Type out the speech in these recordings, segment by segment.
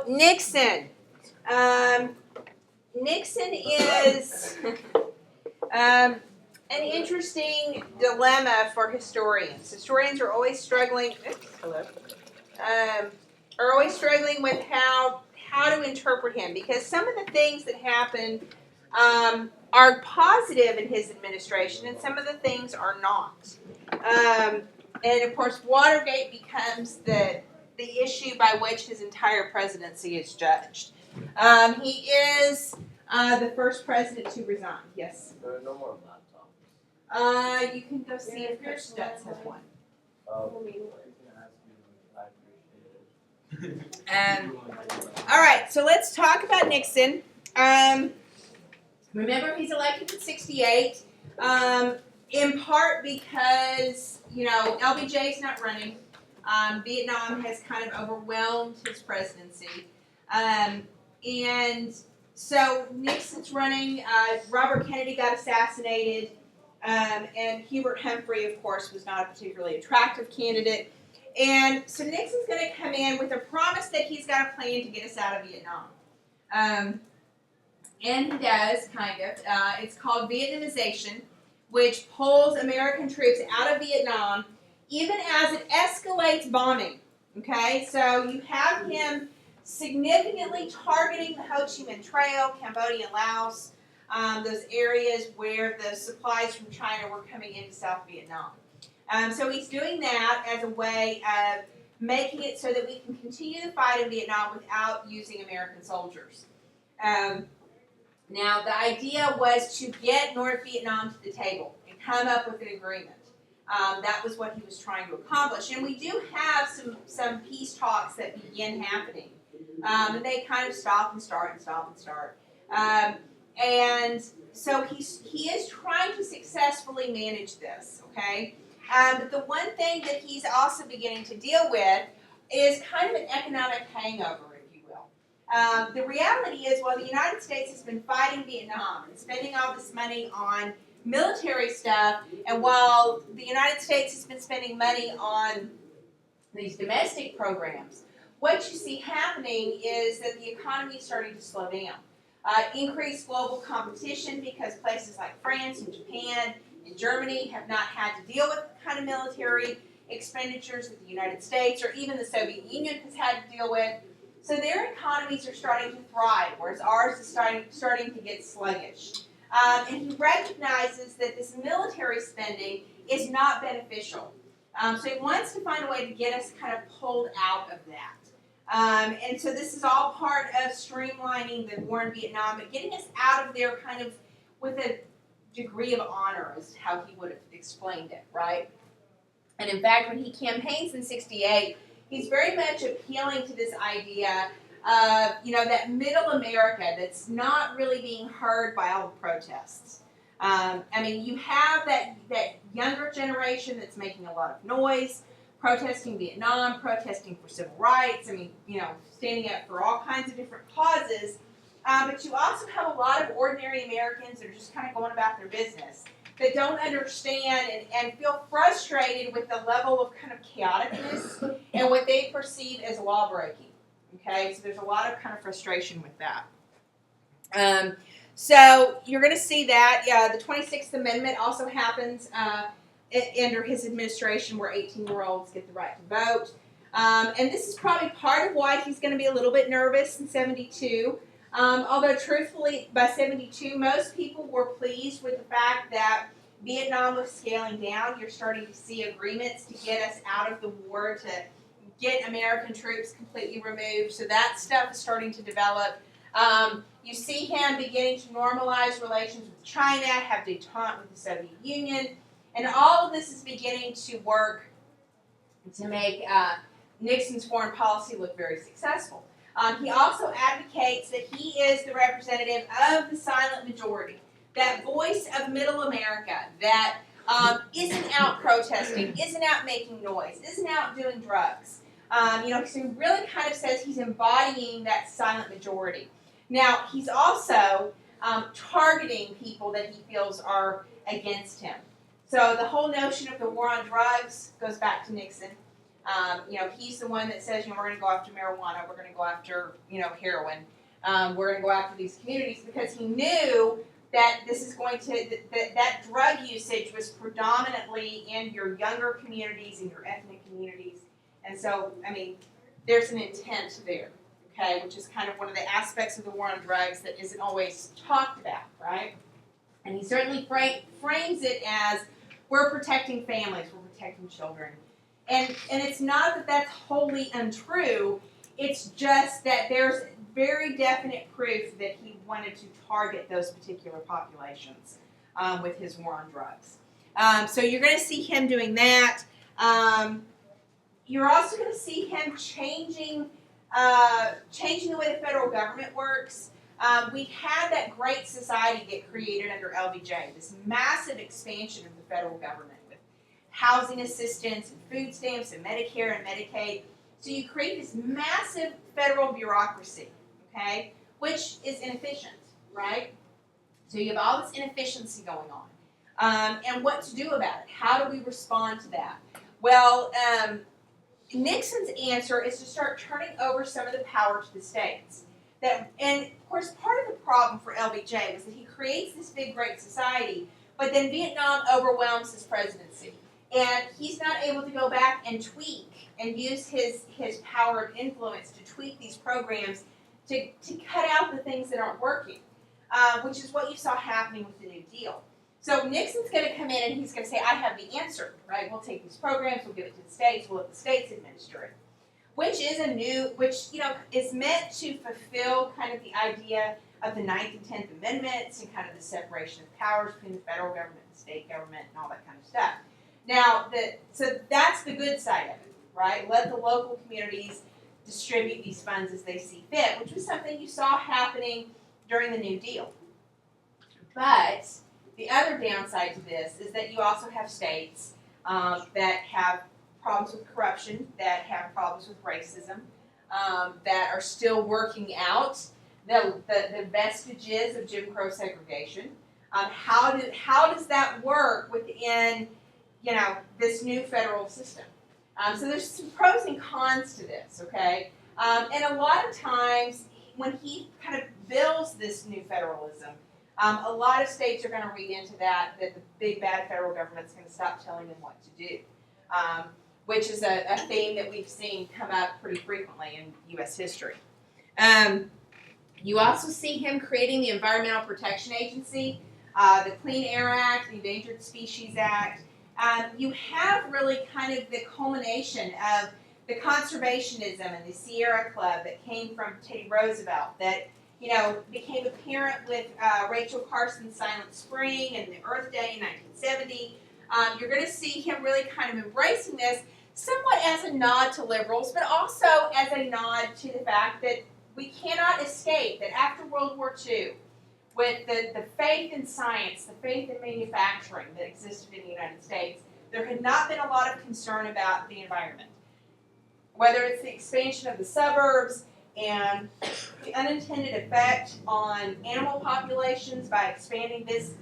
Nixon. Um, Nixon is an interesting dilemma for historians. Historians are always struggling. Hello. Are always struggling with how to interpret him because some of the things that happened are positive in his administration, and some of the things are not. And of course, Watergate becomes the issue by which his entire presidency is judged. He is the first president to resign. Yes. There are no more laptops. You can go see if Coach Stutz has one. All right, so let's talk about Nixon. Remember, he's elected in '68, in part because, LBJ's not running. Vietnam has kind of overwhelmed his presidency. And so Nixon's running. Robert Kennedy got assassinated. And Hubert Humphrey, of course, was not a particularly attractive candidate. And so Nixon's going to come in with a promise that he's got a plan to get us out of Vietnam. And he does, kind of. It's called Vietnamization, which pulls American troops out of Vietnam, even as it escalates bombing. Okay, so you have him significantly targeting the Ho Chi Minh Trail, Cambodia and Laos, those areas where the supplies from China were coming into South Vietnam. So he's doing that as a way of making it so that we can continue the fight in Vietnam without using American soldiers. Now, the idea was to get North Vietnam to the table and come up with an agreement. That was what he was trying to accomplish. And we do have some peace talks that begin happening. And they kind of stop and start and stop and start. And so he is trying to successfully manage this, okay? But the one thing that he's also beginning to deal with is kind of an economic hangover, if you will. The reality is, while the United States has been fighting Vietnam and spending all this money on military stuff, and while the United States has been spending money on these domestic programs, what you see happening is that the economy is starting to slow down. Increased global competition because places like France and Japan and Germany have not had to deal with the kind of military expenditures that the United States or even the Soviet Union has had to deal with. So their economies are starting to thrive, whereas ours is starting to get sluggish. And he recognizes that this military spending is not beneficial. So he wants to find a way to get us kind of pulled out of that. And so this is all part of streamlining the war in Vietnam, but getting us out of there kind of with a degree of honor is how he would have explained it, right? And in fact, when he campaigns in '68, he's very much appealing to this idea of, that middle America that's not really being heard by all the protests. You have that younger generation that's making a lot of noise, protesting Vietnam, protesting for civil rights, standing up for all kinds of different causes. But you also have a lot of ordinary Americans that are just kind of going about their business, that don't understand and feel frustrated with the level of kind of chaoticness and what they perceive as law breaking. Okay, so there's a lot of kind of frustration with that. So you're going to see that. Yeah, the 26th Amendment also happens under his administration, where 18-year-olds get the right to vote. And this is probably part of why he's going to be a little bit nervous in '72. Although truthfully, by '72, most people were pleased with the fact that Vietnam was scaling down. You're starting to see agreements to get us out of the war, to get American troops completely removed. So that stuff is starting to develop. You see him beginning to normalize relations with China, have detente with the Soviet Union. And all of this is beginning to work to make Nixon's foreign policy look very successful. He also advocates that he is the representative of the silent majority, that voice of middle America that isn't out protesting, isn't out making noise, isn't out doing drugs. So he really kind of says he's embodying that silent majority. Now, he's also targeting people that he feels are against him. So the whole notion of the war on drugs goes back to Nixon. He's the one that says, we're going to go after marijuana, we're going to go after, heroin, we're going to go after these communities, because he knew that this is going to, that drug usage was predominantly in your younger communities, in your ethnic communities. And so, there's an intent there, okay, which is kind of one of the aspects of the war on drugs that isn't always talked about, right? And he certainly frames it as, we're protecting families, we're protecting children. And it's not that that's wholly untrue, it's just that there's very definite proof that he wanted to target those particular populations with his war on drugs. So you're going to see him doing that. You're also going to see him changing the way the federal government works. We had that Great Society get created under LBJ, this massive expansion of the federal government with housing assistance and food stamps and Medicare and Medicaid. So you create this massive federal bureaucracy, okay, which is inefficient, right? So you have all this inefficiency going on. And what to do about it? How do we respond to that? Well, Nixon's answer is to start turning over some of the power to the states. And of course, part of the problem for LBJ was that he creates this big, great society, but then Vietnam overwhelms his presidency. And he's not able to go back and tweak and use his power of influence to tweak these programs to cut out the things that aren't working, which is what you saw happening with the New Deal. So Nixon's going to come in and he's going to say, I have the answer, right? We'll take these programs, we'll give it to the states, we'll let the states administer it. Which is meant to fulfill kind of the idea of the 9th and 10th Amendments and kind of the separation of powers between the federal government and the state government and all that kind of stuff. Now, so that's the good side of it, right? Let the local communities distribute these funds as they see fit, which was something you saw happening during the New Deal. But the other downside to this is that you also have states that have problems with corruption, that have problems with racism, that are still working out the vestiges of Jim Crow segregation. How does that work within this new federal system? So there's some pros and cons to this, okay? And a lot of times when he kind of builds this new federalism, a lot of states are going to read into that the big bad federal government's going to stop telling them what to do, which is a theme that we've seen come up pretty frequently in U.S. history. You also see him creating the Environmental Protection Agency, the Clean Air Act, the Endangered Species Act. You have really kind of the culmination of the conservationism and the Sierra Club that came from Teddy Roosevelt that became apparent with Rachel Carson's Silent Spring and the Earth Day in 1970. You're going to see him really kind of embracing this somewhat as a nod to liberals, but also as a nod to the fact that we cannot escape that after World War II, with the faith in science, the faith in manufacturing that existed in the United States, there had not been a lot of concern about the environment. Whether it's the expansion of the suburbs and the unintended effect on animal populations by expanding this,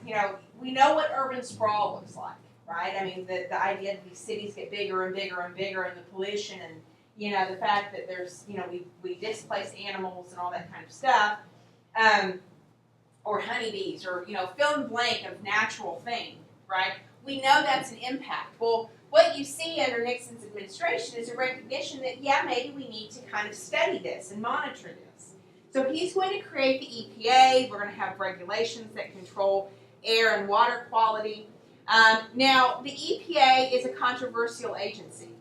we know what urban sprawl looks like, right? I mean, the idea that these cities get bigger and bigger and bigger, and the pollution and, the fact that there's, we displace animals and all that kind of stuff, or honeybees, or, fill in the blank of natural thing, right? We know that's an impact. Well, what you see under Nixon's administration is a recognition that, maybe we need to kind of study this and monitor this. So he's going to create the EPA. We're going to have regulations that control air and water quality. Now, the EPA is a controversial agency.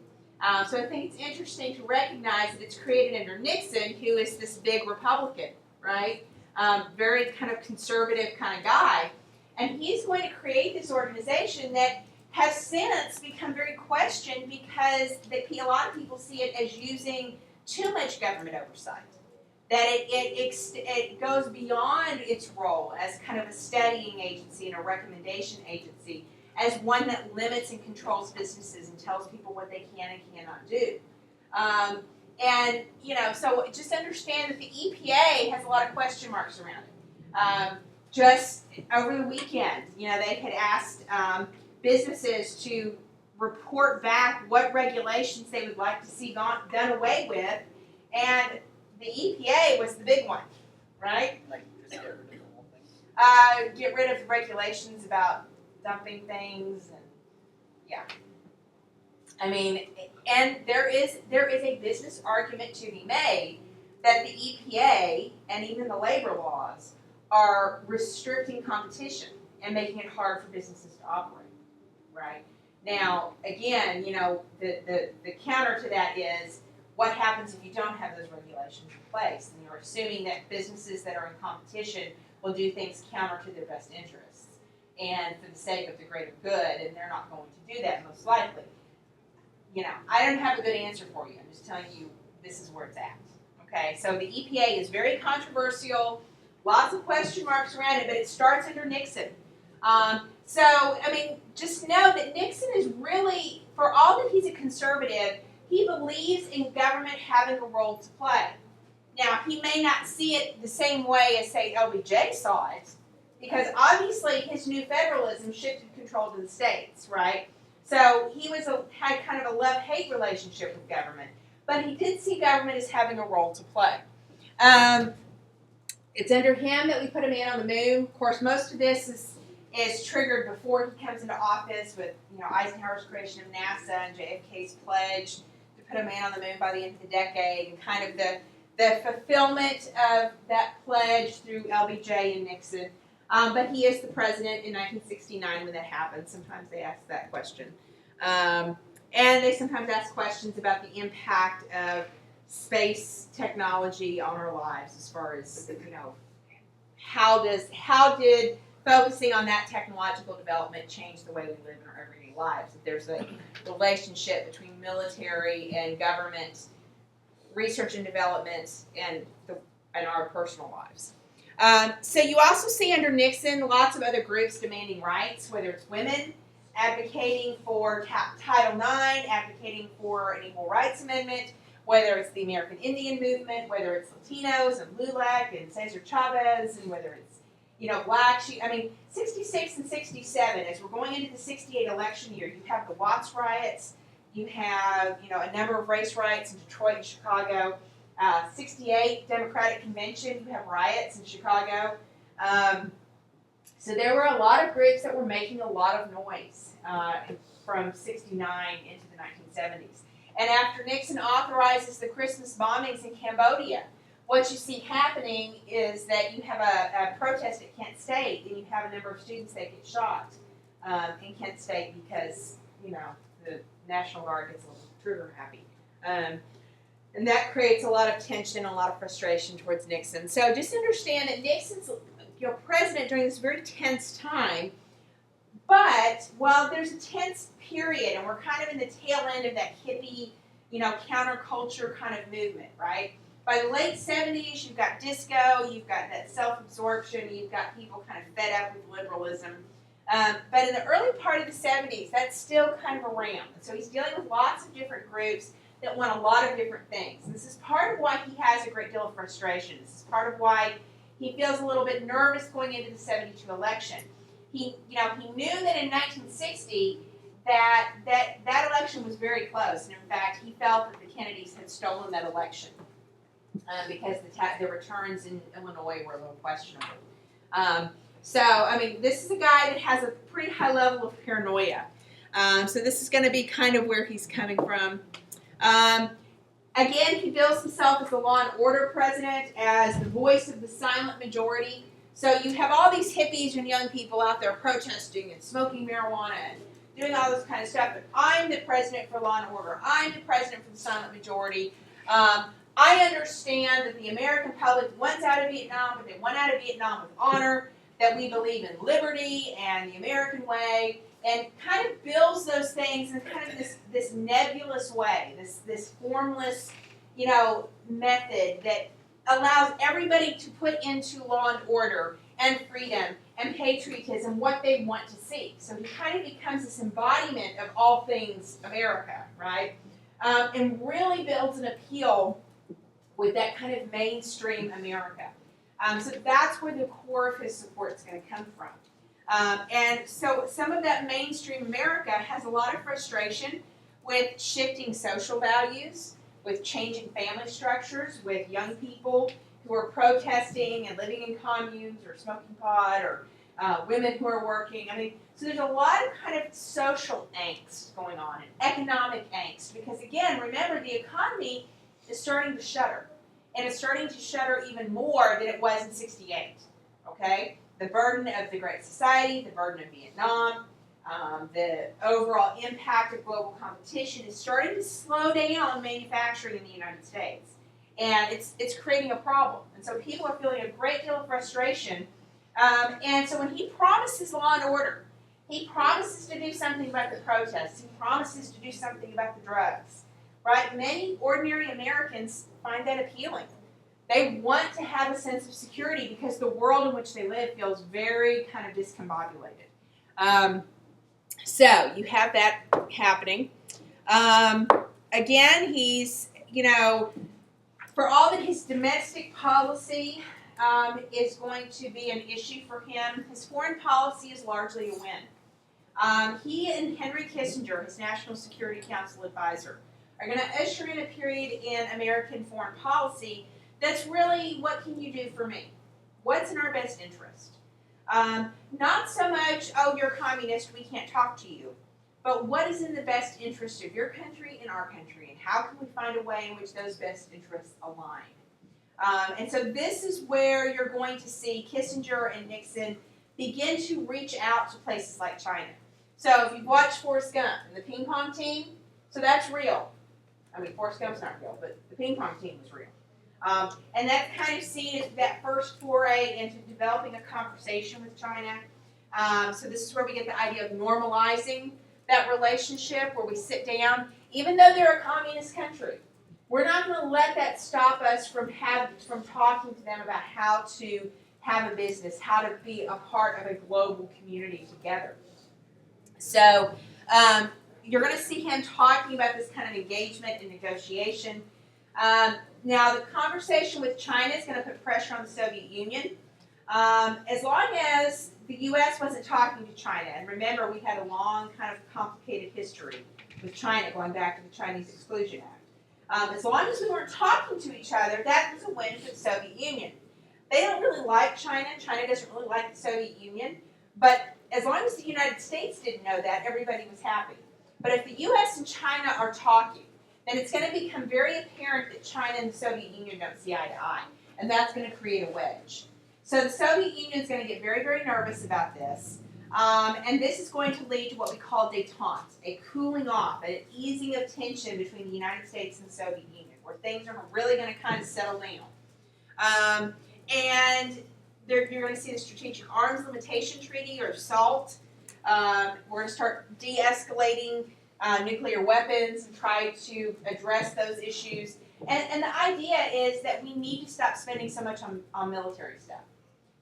So I think it's interesting to recognize that it's created under Nixon, who is this big Republican, right? Very kind of conservative kind of guy. And he's going to create this organization that has since become very questioned because a lot of people see it as using too much government oversight. That it goes beyond its role as kind of a studying agency and a recommendation agency, as one that limits and controls businesses and tells people what they can and cannot do. So just understand that the EPA has a lot of question marks around it. Just over the weekend, they had asked businesses to report back what regulations they would like to see done away with, and the EPA was the big one, right? Like, just get rid of the whole thing. Get rid of regulations about dumping things, and yeah. I mean, and there is a business argument to be made that the EPA and even the labor laws are restricting competition and making it hard for businesses to operate, right? Now, again, you know, the counter to that is what happens if you don't have those regulations in place, and you're assuming that businesses that are in competition will do things counter to their best interests and for the sake of the greater good, and they're not going to do that most likely. You know, I don't have a good answer for you. I'm just telling you this is where it's at. Okay, so the EPA is very controversial, lots of question marks around it, but it starts under Nixon. So, I mean, just know that Nixon is really, for all that he's a conservative, he believes in government having a role to play. Now, he may not see it the same way as, say, LBJ saw it, because obviously his new federalism shifted control to the states, right? So he had kind of a love-hate relationship with government, but he did see government as having a role to play. It's under him that we put a man on the moon. Of course, most of this is triggered before he comes into office with, you know, Eisenhower's creation of NASA and JFK's pledge to put a man on the moon by the end of the decade, and kind of the fulfillment of that pledge through LBJ and Nixon. But he is the president in 1969 when that happened. Sometimes they ask that question. And they sometimes ask questions about the impact of space technology on our lives, as far as, you know, how did focusing on that technological development change the way we live in our everyday lives? If there's a relationship between military and government, research and development, and our personal lives. So you also see under Nixon lots of other groups demanding rights, whether it's women advocating for Title IX, advocating for an Equal Rights Amendment, whether it's the American Indian movement, whether it's Latinos and LULAC and Cesar Chavez, and whether it's, you know, blacks. I mean, 66 and 67, as we're going into the 68 election year, you have the Watts riots, you have, you know, a number of race riots in Detroit and Chicago. 68 Democratic Convention, you have riots in Chicago. So there were a lot of groups that were making a lot of noise from 69 into the 1970s. And after Nixon authorizes the Christmas bombings in Cambodia, what you see happening is that you have a protest at Kent State, and you have a number of students that get shot in Kent State because, you know, the National Guard gets a little trigger happy. And that creates a lot of tension, a lot of frustration towards Nixon. So just understand that Nixon's, you know, president during this very tense time. But while there's a tense period, and we're kind of in the tail end of that hippie, you know, counterculture kind of movement, right? By the late 70s, you've got disco, you've got that self-absorption, you've got people kind of fed up with liberalism. But in the early part of the 70s, that's still kind of around. So he's dealing with lots of different groups that want a lot of different things. And this is part of why he has a great deal of frustration. This is part of why he feels a little bit nervous going into the 72 election. He knew that in 1960 that election was very close, and in fact, he felt that the Kennedys had stolen that election because the returns in Illinois were a little questionable. So, I mean, this is a guy that has a pretty high level of paranoia. So this is going to be kind of where he's coming from. Again, he bills himself as the law and order president, as the voice of the silent majority. So you have all these hippies and young people out there protesting and smoking marijuana and doing all this kind of stuff, but I'm the president for law and order. I'm the president for the silent majority. I understand that the American public went out of Vietnam, but they went out of Vietnam with honor, that we believe in liberty and the American way, and kind of builds those things in kind of this nebulous way, this formless, you know, method that allows everybody to put into law and order and freedom and patriotism what they want to see. So he kind of becomes this embodiment of all things America, right? And really builds an appeal with that kind of mainstream America. So that's where the core of his support is going to come from. And so some of that mainstream America has a lot of frustration with shifting social values, with changing family structures, with young people who are protesting and living in communes or smoking pot, or women who are working. I mean, so there's a lot of kind of social angst going on and economic angst because, again, remember the economy is starting to shudder. And it's starting to shudder even more than it was in '68, okay? The burden of the Great Society, the burden of Vietnam, the overall impact of global competition is starting to slow down manufacturing in the United States. And it's creating a problem. And so people are feeling a great deal of frustration. And so when he promises law and order, he promises to do something about the protests, he promises to do something about the drugs, right? Many ordinary Americans find that appealing. They want to have a sense of security because the world in which they live feels very kind of discombobulated. So you have that happening. Again, he's, for all that his domestic policy is going to be an issue for him, his foreign policy is largely a win. He and Henry Kissinger, his National Security Council advisor, are going to usher in a period in American foreign policy that's really, what can you do for me? What's in our best interest? Not so much, oh, you're a communist, we can't talk to you, but what is in the best interest of your country and our country, and how can we find a way in which those best interests align? And so this is where you're going to see Kissinger and Nixon begin to reach out to places like China. So if you've watched Forrest Gump and the ping pong team, so that's real. I mean, Forrest Gump's not real, but the ping pong team was real. And that's kind of seen as that first foray into developing a conversation with China. So this is where we get the idea of normalizing that relationship, where we sit down, even though they're a communist country. We're not going to let that stop us from talking to them about how to have a business, how to be a part of a global community together. So you're going to see him talking about this kind of engagement and negotiation. Now, the conversation with China is going to put pressure on the Soviet Union. As long as the U.S. wasn't talking to China, and remember, we had a long kind of complicated history with China going back to the Chinese Exclusion Act. As long as we weren't talking to each other, that was a win for the Soviet Union. They don't really like China. China doesn't really like the Soviet Union. But as long as the United States didn't know that, everybody was happy. But if the U.S. and China are talking, then it's going to become very apparent that China and the Soviet Union don't see eye to eye. And that's going to create a wedge. So the Soviet Union is going to get very, very nervous about this. And this is going to lead to what we call détente, a cooling off, an easing of tension between the United States and the Soviet Union, where things are really going to kind of settle down. And you're going to see the Strategic Arms Limitation Treaty, or SALT. We're going to start de-escalating nuclear weapons and try to address those issues. And the idea is that we need to stop spending so much on military stuff.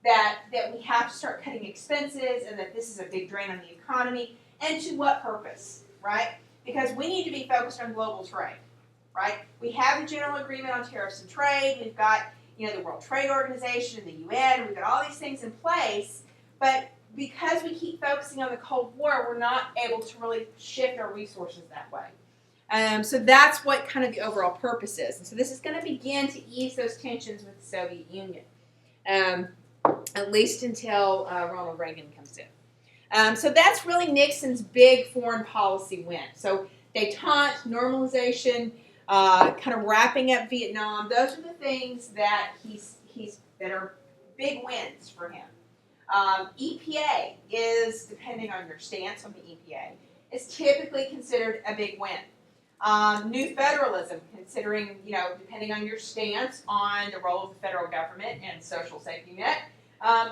That we have to start cutting expenses, and that this is a big drain on the economy. And to what purpose, right? Because we need to be focused on global trade, right? We have the General Agreement on Tariffs and Trade. We've got, the World Trade Organization, the UN. We've got all these things in place. But because we keep focusing on the Cold War, we're not able to really shift our resources that way. So that's what kind of the overall purpose is. And so this is going to begin to ease those tensions with the Soviet Union. At least until Ronald Reagan comes in. So that's really Nixon's big foreign policy win. So détente, normalization, kind of wrapping up Vietnam. Those are the things that that are big wins for him. EPA is, depending on your stance on the EPA, is typically considered a big win. New federalism, considering, depending on your stance on the role of the federal government and social safety net,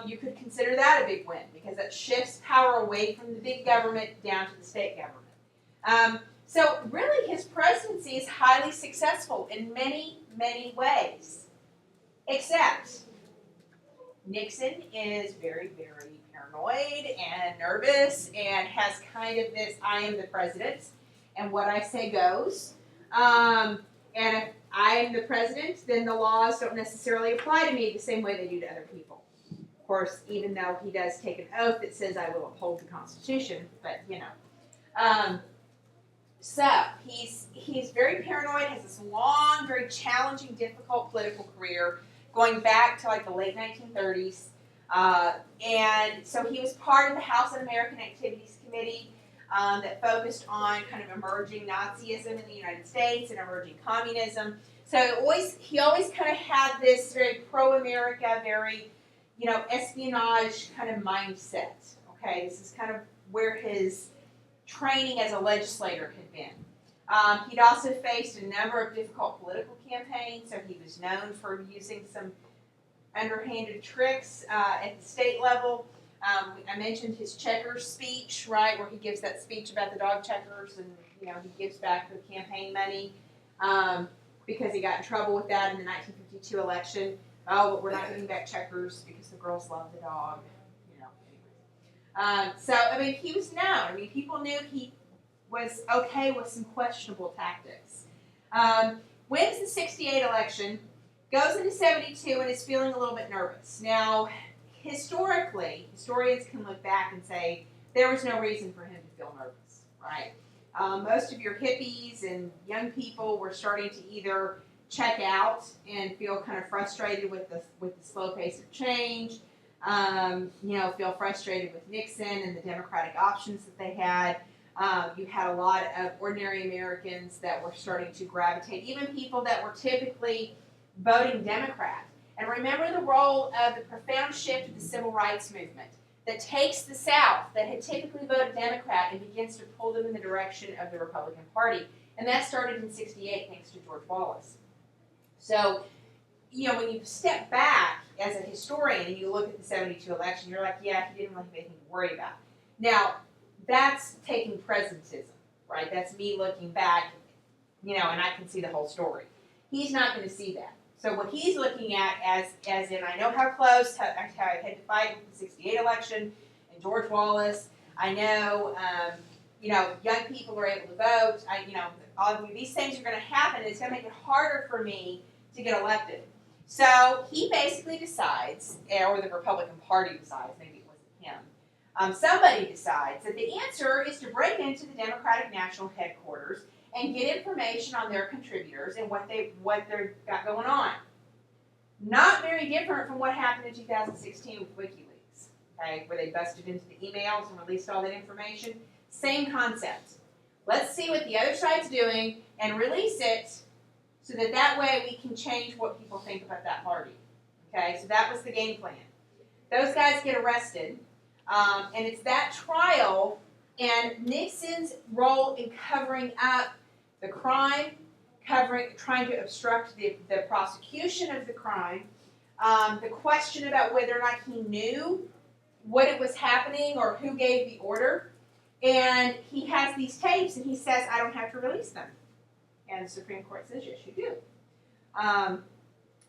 you could consider that a big win because it shifts power away from the big government down to the state government. So really his presidency is highly successful in many, many ways. Except Nixon is very, very paranoid and nervous and has kind of this, I am the president and what I say goes. And if I am the president, then the laws don't necessarily apply to me the same way they do to other people. Of course, even though he does take an oath that says, I will uphold the Constitution, but so he's very paranoid, has this long, very challenging, difficult political career going back to like the late 1930s. And so he was part of the House Un-American Activities Committee that focused on kind of emerging Nazism in the United States and emerging communism. So he always kind of had this very pro-America, very, espionage kind of mindset. Okay, this is kind of where his training as a legislator had been. He'd also faced a number of difficult political campaigns, so he was known for using some underhanded tricks at the state level. I mentioned his checkers speech, right, where he gives that speech about the dog checkers, and he gives back the campaign money because he got in trouble with that in the 1952 election. Oh, but we're not giving back checkers because the girls love the dog. So he was known. People knew he was okay with some questionable tactics. Wins the '68 election, goes into '72, and is feeling a little bit nervous. Now, historically, historians can look back and say there was no reason for him to feel nervous, right? Most of your hippies and young people were starting to either check out and feel kind of frustrated with the slow pace of change, feel frustrated with Nixon and the Democratic options that they had. You had a lot of ordinary Americans that were starting to gravitate, even people that were typically voting Democrat. And remember the role of the profound shift of the civil rights movement that takes the South, that had typically voted Democrat, and begins to pull them in the direction of the Republican Party. And that started in '68 thanks to George Wallace. So, when you step back as a historian and you look at the '72 election, you're like, yeah, he didn't really have anything to worry about. Now, that's taking presentism, right? That's me looking back, and I can see the whole story. He's not going to see that. So what he's looking at as in, I know how close, how I had to fight with the '68 election and George Wallace. I know, young people are able to vote. All of these things are going to happen. And it's going to make it harder for me to get elected. So he basically decides, or the Republican Party decides, maybe it wasn't him, somebody decides that the answer is to break into the Democratic National Headquarters and get information on their contributors and what they've got going on. Not very different from what happened in 2016 with WikiLeaks, okay, where they busted into the emails and released all that information. Same concept. Let's see what the other side's doing and release it so that way we can change what people think about that party. Okay, so that was the game plan. Those guys get arrested, and it's that trial and Nixon's role in covering up the crime, trying to obstruct the prosecution of the crime, the question about whether or not he knew what it was happening or who gave the order, and he has these tapes and he says, I don't have to release them. And the Supreme Court says, yes, you do.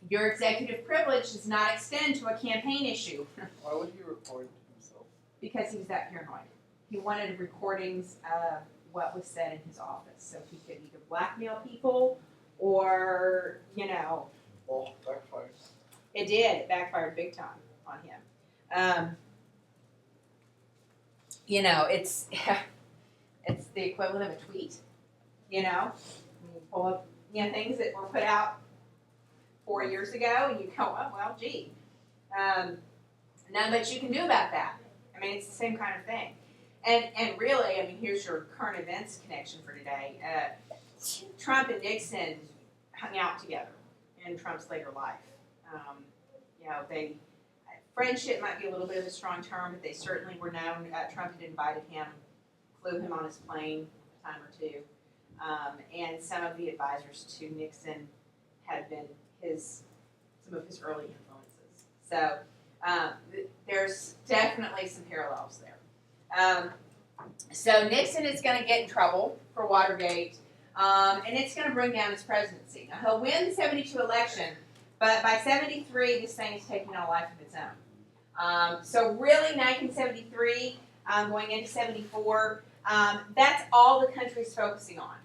Your executive privilege does not extend to a campaign issue. Why would he report himself? Because he was that paranoid. He wanted recordings of what was said in his office, so he could either blackmail people or, Well, backfired. It did. It backfired big time on him. It's the equivalent of a tweet. You pull up, things that were put out 4 years ago, and you go, oh, well, gee. Not much you can do about that. It's the same kind of thing. And really, here's your current events connection for today. Trump and Nixon hung out together in Trump's later life. Friendship might be a little bit of a strong term, but they certainly were known. Trump had invited him, flew him on his plane a time or two. And some of the advisors to Nixon had been some of his early influences. So there's definitely some parallels there. So Nixon is going to get in trouble for Watergate, and it's going to bring down his presidency. Now, he'll win the '72 election, but by '73, this thing is taking on a life of its own. So really, 1973, going into '74, that's all the country's focusing on.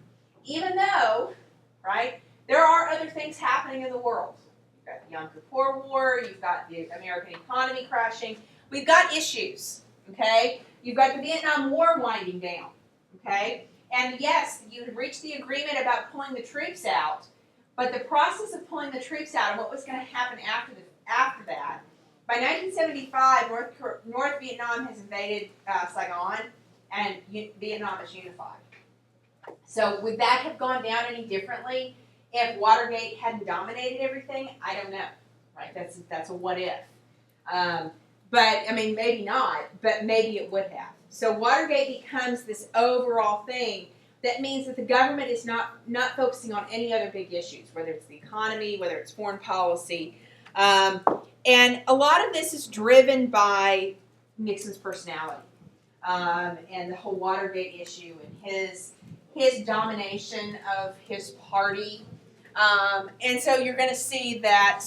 Even though, right, there are other things happening in the world. got the Yom Kippur War, you've got the American economy crashing. We've got issues, okay? You've got the Vietnam War winding down, okay? And yes, you had reached the agreement about pulling the troops out, but the process of pulling the troops out and what was going to happen after that, by 1975, North Vietnam has invaded Saigon, and Vietnam is unified. So would that have gone down any differently if Watergate hadn't dominated everything? I don't know, right? That's a what if. But, I mean, maybe not, but maybe it would have. So Watergate becomes this overall thing that means that the government is not focusing on any other big issues, whether it's the economy, whether it's foreign policy. And a lot of this is driven by Nixon's personality and the whole Watergate issue and his domination of his party. And so you're going to see that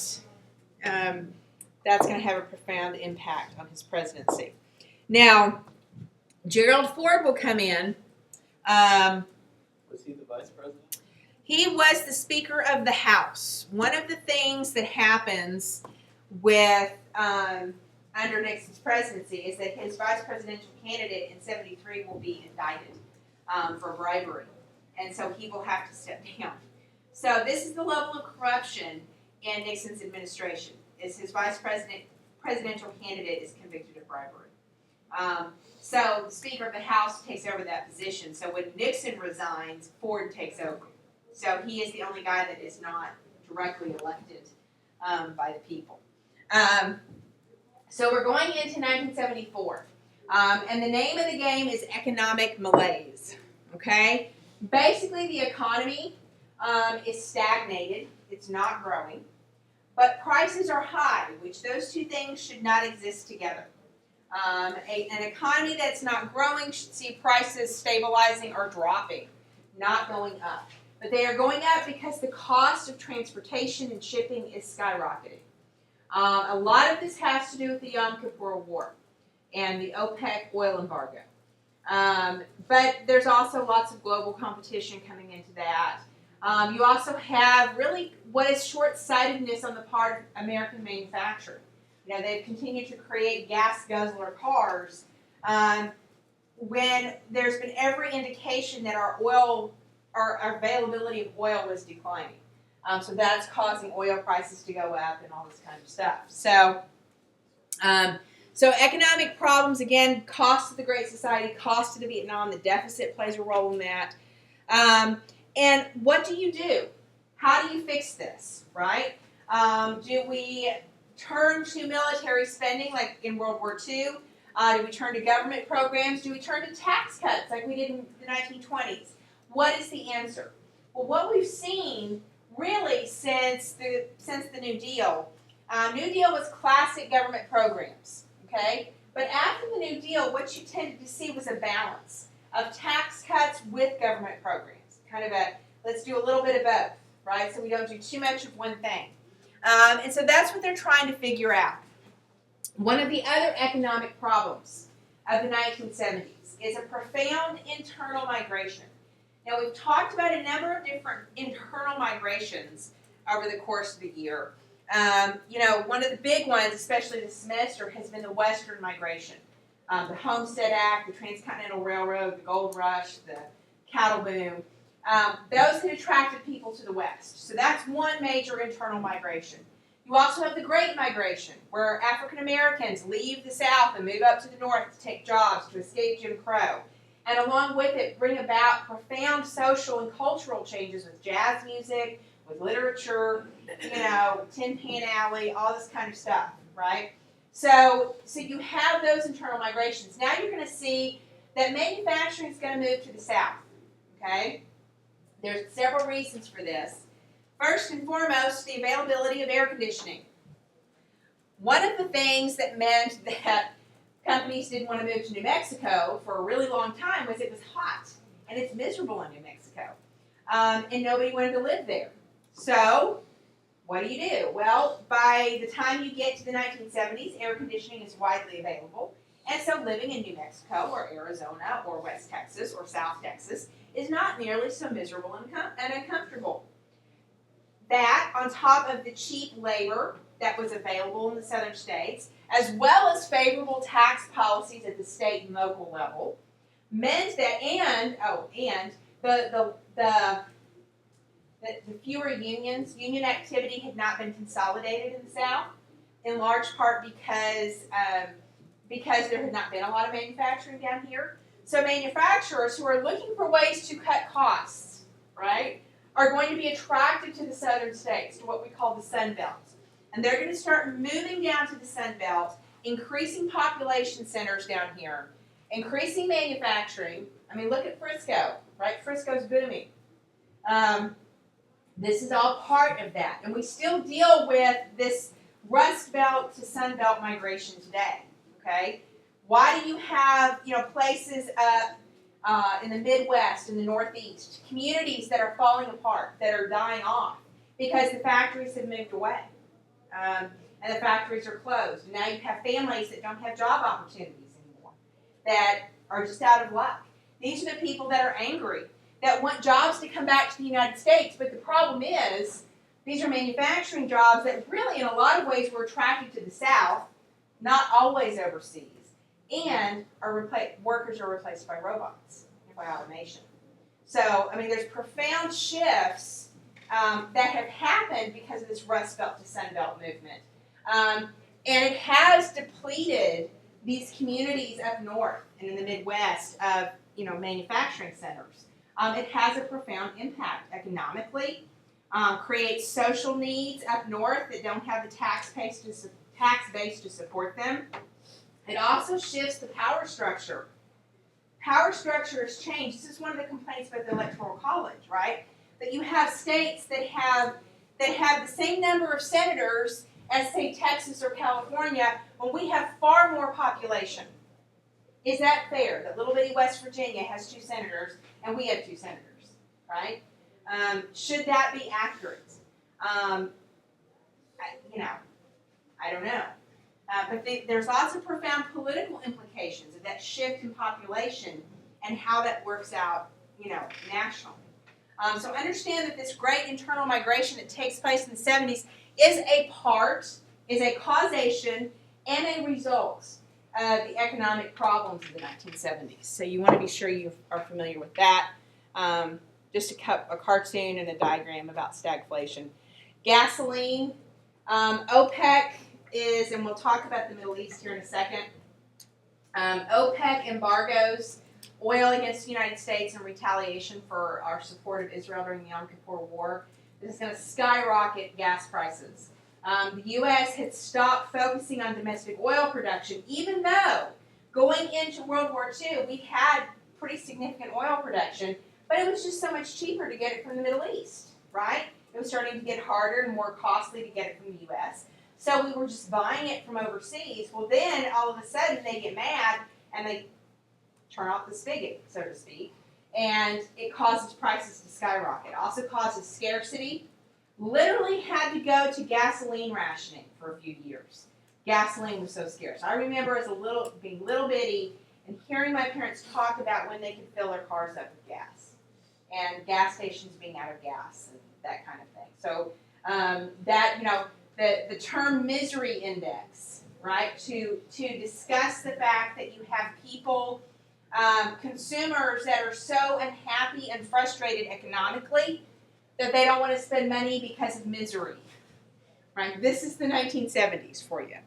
that's going to have a profound impact on his presidency. Now, Gerald Ford will come in. Was he the vice president? He was the Speaker of the House. One of the things that happens with under Nixon's presidency is that his vice presidential candidate in '73 will be indicted for bribery, and so he will have to step down. So this is the level of corruption in Nixon's administration: is his presidential candidate is convicted of bribery. So the Speaker of the House takes over that position. So when Nixon resigns, Ford takes over. So he is the only guy that is not directly elected by the people. So we're going into 1974. And the name of the game is economic malaise. Okay? Basically, the economy is stagnated. It's not growing. But prices are high, which those two things should not exist together. An economy that's not growing should see prices stabilizing or dropping, not going up. But they are going up because the cost of transportation and shipping is skyrocketing. A lot of this has to do with the Yom Kippur War and the OPEC oil embargo. But there's also lots of global competition coming into that. You also have really what is short-sightedness on the part of American manufacturing. You know, they've continued to create gas guzzler cars when there's been every indication that our availability of oil was declining. So that's causing oil prices to go up and all this kind of stuff. So economic problems, again, cost of the Great Society, cost of the Vietnam, the deficit plays a role in that. And what do you do? How do you fix this, right? Do we turn to military spending like in World War II? Do we turn to government programs? Do we turn to tax cuts like we did in the 1920s? What is the answer? Well, what we've seen really since the New Deal was classic government programs, okay? But after the New Deal, what you tended to see was a balance of tax cuts with government programs. Kind of let's do a little bit of both, right? So we don't do too much of one thing. And so that's what they're trying to figure out. One of the other economic problems of the 1970s is a profound internal migration. Now, we've talked about a number of different internal migrations over the course of the year. One of the big ones, especially this semester, has been the Western migration. The Homestead Act, the Transcontinental Railroad, the Gold Rush, the cattle boom. Those had attracted people to the West. So that's one major internal migration. You also have the Great Migration, where African Americans leave the South and move up to the North to take jobs, to escape Jim Crow. And along with it, bring about profound social and cultural changes with jazz music, with literature, Tin Pan Alley, all this kind of stuff, right? So you have those internal migrations. Now you're going to see that manufacturing is going to move to the South, okay? There's several reasons for this. First and foremost, the availability of air conditioning. One of the things that meant that companies didn't want to move to New Mexico for a really long time was it was hot, and it's miserable in New Mexico, and nobody wanted to live there. So what do? Well, by the time you get to the 1970s, air conditioning is widely available, and so living in New Mexico or Arizona or West Texas or South Texas is not nearly so miserable and uncomfortable. That on top of the cheap labor that was available in the southern states, as well as favorable tax policies at the state and local level, meant that the fewer union activity had not been consolidated in the South, in large part because there had not been a lot of manufacturing down here. So manufacturers who are looking for ways to cut costs, right, are going to be attracted to the southern states, to what we call the Sun Belt. And they're going to start moving down to the Sun Belt, increasing population centers down here, increasing manufacturing. I mean, look at Frisco, right? Frisco's booming. This is all part of that. And we still deal with this Rust Belt to Sun Belt migration today, okay? Why do you have, places up in the Midwest and the Northeast, communities that are falling apart, that are dying off? Because the factories have moved away. And the factories are closed. And now you have families that don't have job opportunities anymore, that are just out of luck. These are the people that are angry, that want jobs to come back to the United States. But the problem is, these are manufacturing jobs that really, in a lot of ways, were attracted to the South, not always overseas. And workers are replaced by robots and by automation. So, I mean, there's profound shifts that have happened because of this Rust Belt to Sun Belt movement. And it has depleted these communities up north and in the Midwest of, manufacturing centers. It has a profound impact economically, creates social needs up north that don't have the tax base to support them. It also shifts the power structure. Power structure has changed. This is one of the complaints about the Electoral College, right? That you have states that have the same number of senators as, say, Texas or California, when we have far more population. Is that fair? That little bitty West Virginia has 2 senators, and we have 2 senators, right? Should that be accurate? I don't know. But there's lots of profound political implications of that shift in population and how that works out, nationally. So understand that this great internal migration that takes place in the 70s is a causation, and a result of the economic problems of the 1970s. So you want to be sure you are familiar with that. Just a cartoon and a diagram about stagflation. Gasoline, OPEC is, and we'll talk about the Middle East here in a second. OPEC embargoes oil against the United States in retaliation for our support of Israel during the Yom Kippur War. This is going to skyrocket gas prices. The U.S. had stopped focusing on domestic oil production, even though going into World War II, we had pretty significant oil production, but it was just so much cheaper to get it from the Middle East, right? It was starting to get harder and more costly to get it from the U.S., so we were just buying it from overseas. Well, then, all of a sudden, they get mad, and they turn off the spigot, so to speak, and it causes prices to skyrocket. It also causes scarcity. Literally had to go to gasoline rationing for a few years. Gasoline was so scarce. I remember being little bitty and hearing my parents talk about when they could fill their cars up with gas, and gas stations being out of gas and that kind of thing. So the term misery index, right, to discuss the fact that you have people, consumers that are so unhappy and frustrated economically that they don't want to spend money because of misery, right? This is the 1970s for you.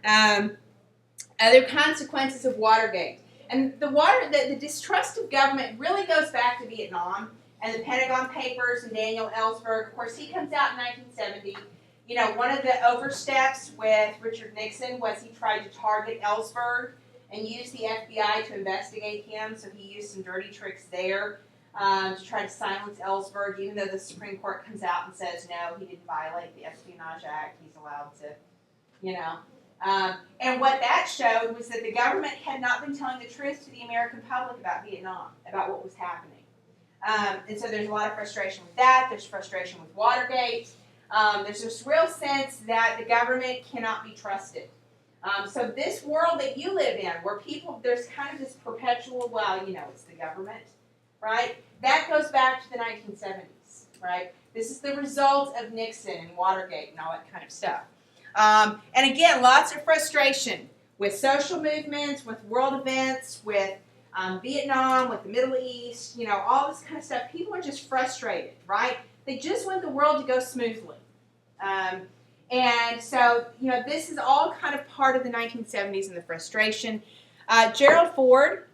Other consequences of Watergate. And the distrust of government really goes back to Vietnam and the Pentagon Papers and Daniel Ellsberg. Of course, he comes out in 1970. One of the oversteps with Richard Nixon was he tried to target Ellsberg and use the FBI to investigate him, so he used some dirty tricks there to try to silence Ellsberg, even though the Supreme Court comes out and says, no, he didn't violate the Espionage Act, he's allowed to, And what that showed was that the government had not been telling the truth to the American public about Vietnam, about what was happening. And so there's a lot of frustration with that. There's frustration with Watergate. There's this real sense that the government cannot be trusted. So this world that you live in, where there's kind of this perpetual, it's the government, right? That goes back to the 1970s. right? This is the result of Nixon and Watergate and all that kind of stuff. And again, lots of frustration with social movements, with world events, with Vietnam, with the Middle East, all this kind of stuff. People are just frustrated, right? They just want the world to go smoothly. And so, this is all kind of part of the 1970s and the frustration. Gerald Ford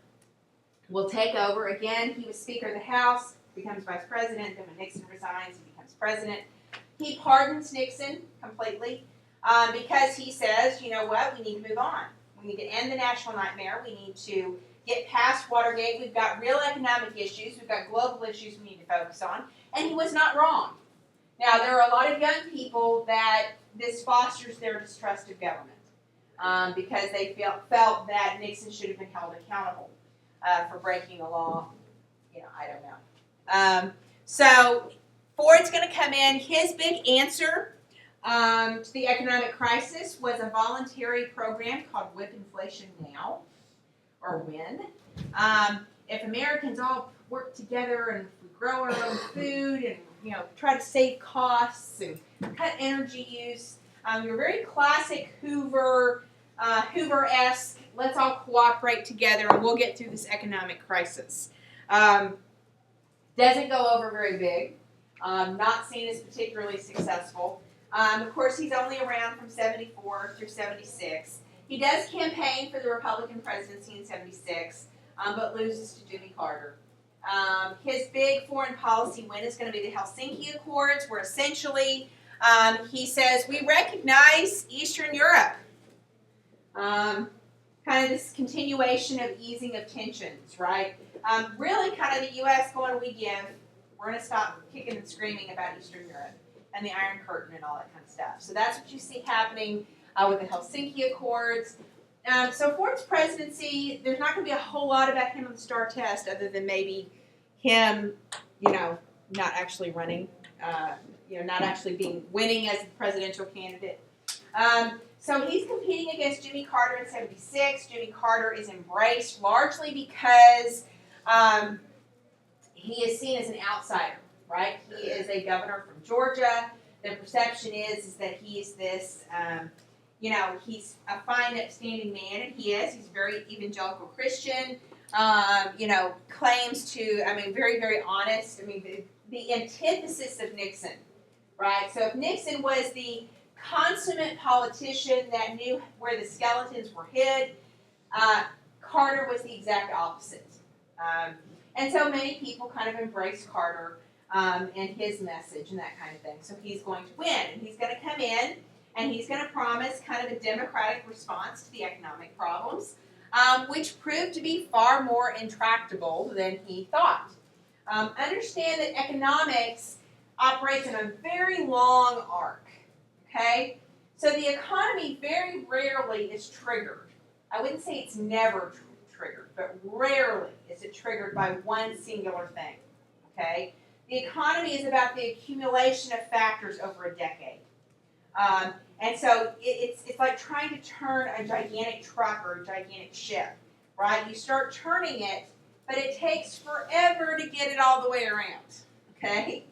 will take over. Again, he was Speaker of the House, becomes Vice President. Then when Nixon resigns, he becomes President. He pardons Nixon completely because he says, you know what, we need to move on. We need to end the national nightmare. We need to get past Watergate. We've got real economic issues. We've got global issues we need to focus on. And he was not wrong. Now, there are a lot of young people that this fosters their distrust of government because they felt that Nixon should have been held accountable for breaking the law. I don't know. So Ford's going to come in. His big answer to the economic crisis was a voluntary program called Whip Inflation Now, or WIN. If Americans all work together and we grow our own food and try to save costs and cut energy use, you're very classic Hoover-esque. Let's all cooperate together and we'll get through this economic crisis. Doesn't go over very big. Not seen as particularly successful. Of course, he's only around from 74 through 76. He does campaign for the Republican presidency in 76, but loses to Jimmy Carter. His big foreign policy win is going to be the Helsinki Accords, where essentially he says, we recognize Eastern Europe. Kind of this continuation of easing of tensions, right? Really kind of the U.S. going, we give. We're going to stop kicking and screaming about Eastern Europe and the Iron Curtain and all that kind of stuff. So that's what you see happening with the Helsinki Accords. So Ford's presidency, there's not going to be a whole lot about him on the STAR test other than maybe him, not actually running, not actually winning as a presidential candidate. So he's competing against Jimmy Carter in 76. Jimmy Carter is embraced largely because he is seen as an outsider, right? He is a governor from Georgia. The perception is that he's this, he's a fine, upstanding man, and he is. He's very evangelical Christian, claims to, very, very honest. The antithesis of Nixon, right? So if Nixon was the consummate politician that knew where the skeletons were hid, Carter was the exact opposite. And so many people kind of embraced Carter and his message and that kind of thing. So he's going to win, and he's going to come in, and he's going to promise kind of a democratic response to the economic problems, which proved to be far more intractable than he thought. Understand that economics operates in a very long arc. Okay? So the economy very rarely is triggered. I wouldn't say it's never triggered, but rarely is it triggered by one singular thing. Okay? The economy is about the accumulation of factors over a decade. And so it's like trying to turn a gigantic truck or a gigantic ship, right? You start turning it, but it takes forever to get it all the way around. Okay?